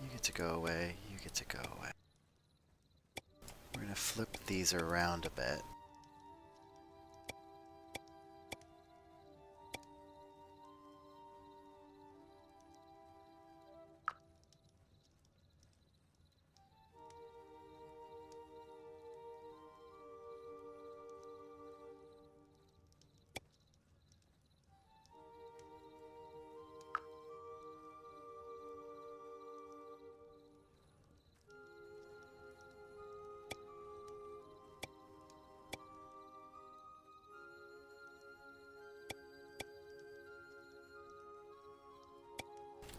You get to go away. You get to go away. We're going to flip these around a bit.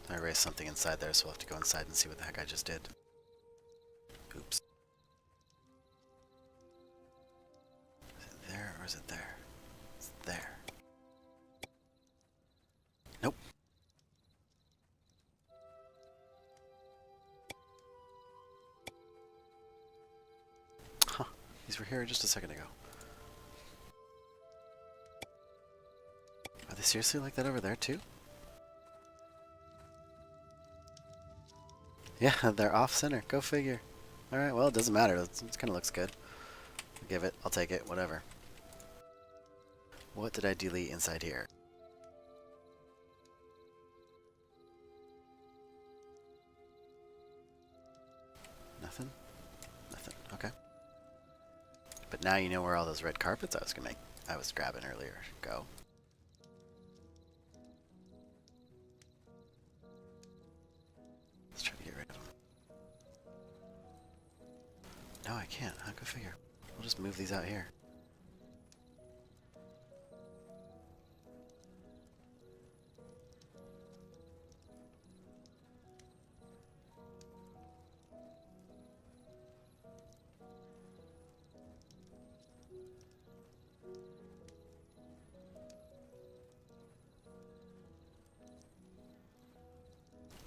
I erased something inside there, so we'll have to go inside and see what the heck I just did. Oops. Is it there or is it there? It's there. Nope. Huh. These were here just a second ago. Are they seriously like that over there too? Yeah, they're off center. Go figure. Alright, well, it doesn't matter. It kind of looks good. I'll give it. I'll take it. Whatever. What did I delete inside here? Nothing? Nothing. Okay. But now you know where all those red carpets I was grabbing earlier go. Let's try to get rid of them. No, I can't. I go figure. We'll just move these out here.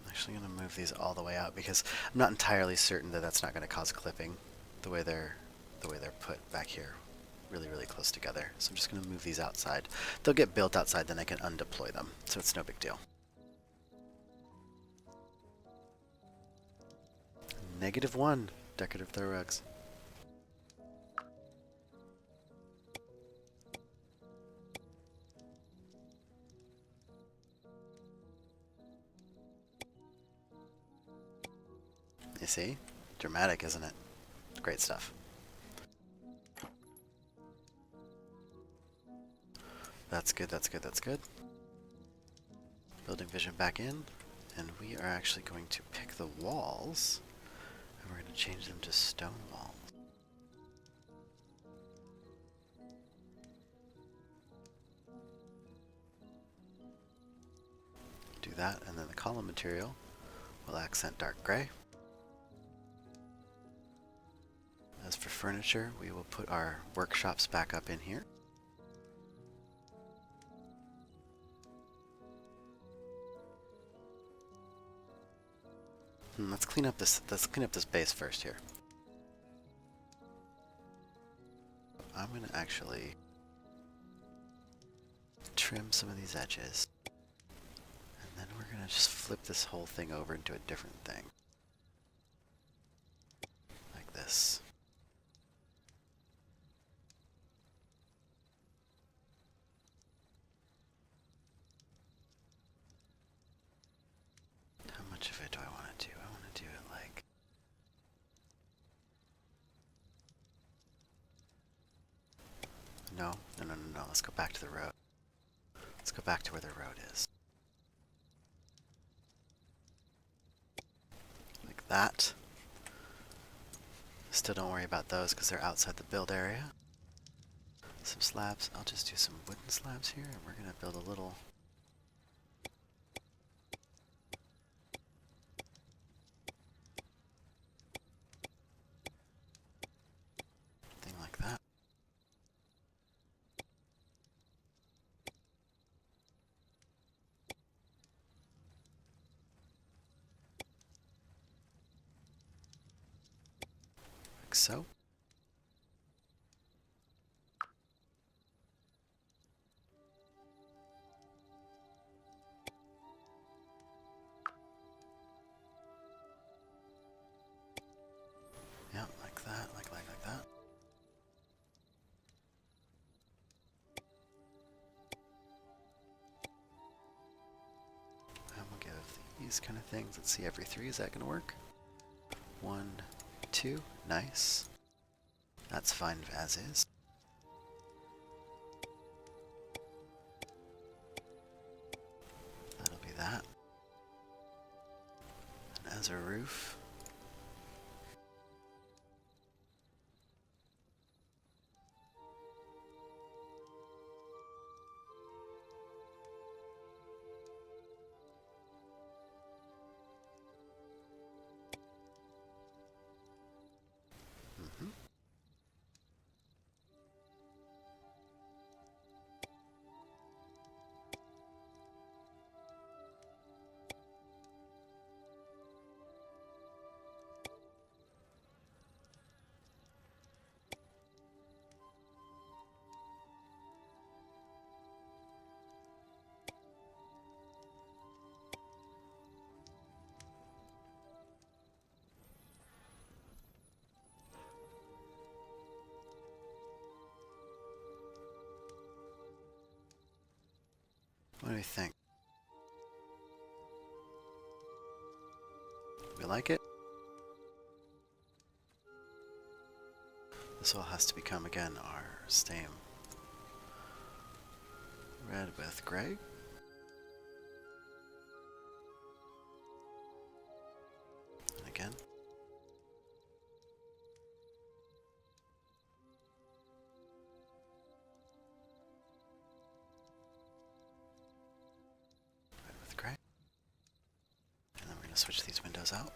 I'm actually going to move these all the way out because I'm not entirely certain that that's not going to cause clipping the way they're put back here really close together. So I'm just going to move these outside. They'll get built outside, then I can undeploy them, so it's no big deal. -1 decorative throw rugs. You see? Dramatic, isn't it? Great stuff. That's good, that's good, that's good. Building vision back in, and we are actually going to pick the walls, and we're going to change them to stone walls. Do that, and then the column material will accent dark gray. As for furniture, we will put our workshops back up in here. Let's clean up this base first here. I'm going to actually trim some of these edges. And then we're going to just flip this whole thing over into a different thing. Like this. How much of it do I want to do? I want to do it like... No. Let's go back to the road. Let's go back to where the road is. Like that. Still don't worry about those because they're outside the build area. Some slabs. I'll just do some wooden slabs here, and we're going to build a little... thing like that. Like so. Yeah, like that, like that. And we'll give these kind of things. Let's see, every 3, is that going to work? 1, 2, nice. That's fine as is. That'll be that. And as a roof, what do we think? We like it? this all has to become, again, our same red with gray. And again. Red with gray. And then we're going to switch these windows out.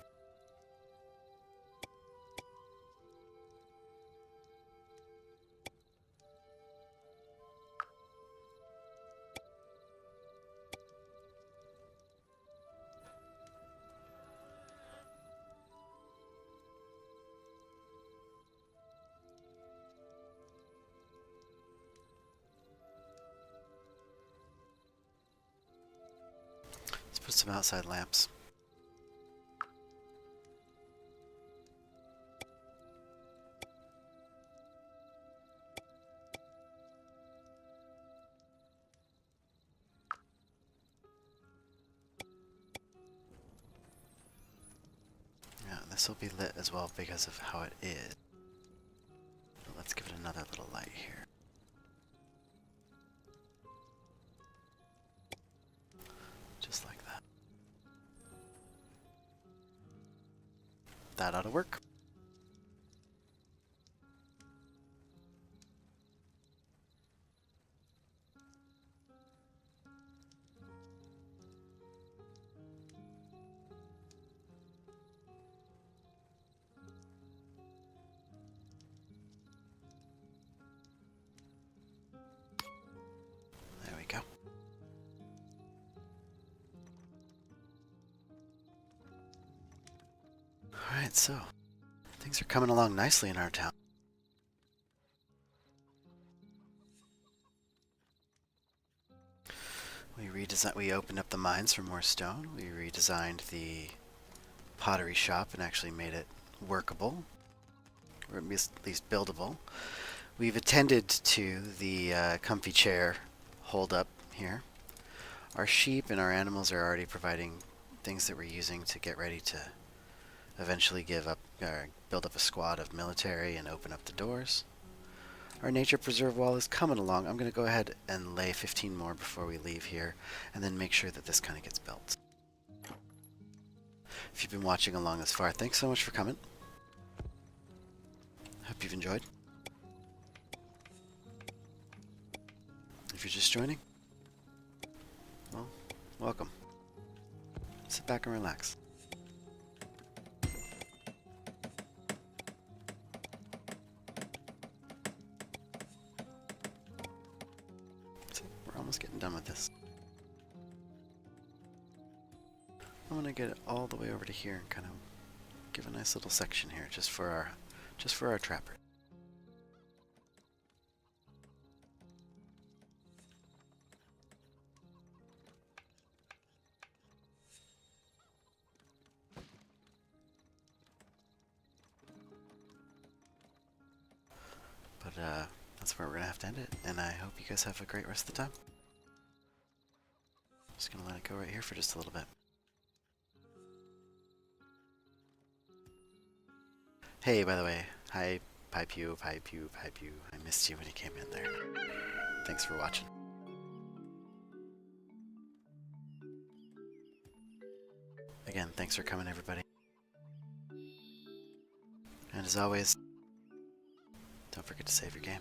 Let's put some outside lamps. Yeah, this will be lit as well because of how it is. But let's give it another little light here. Just like that. That ought to work. There we go. Alright, so things are coming along nicely in our town. We opened up the mines for more stone. We redesigned the pottery shop and actually made it workable, or at least buildable. We've attended to the comfy chair hold up here. Our sheep and our animals are already providing things that we're using to get ready to eventually build up a squad of military and open up the doors. Our nature preserve wall is coming along. I'm going to go ahead and lay 15 more before we leave here, and then make sure that this kind of gets built. If you've been watching along this far, thanks so much for coming. Hope you've enjoyed. If you're just joining, well, welcome. Sit back and relax. We're almost getting done with this. I'm gonna get it all the way over to here and kind of give a nice little section here just for our trapper. But that's where we're gonna have to end it, and I hope you guys have a great rest of the time. Just gonna let it go right here for just a little bit. Hey, by the way, hi, Pipe You. I missed you when you came in there. Thanks for watching. Again, thanks for coming, everybody. And as always, don't forget to save your game.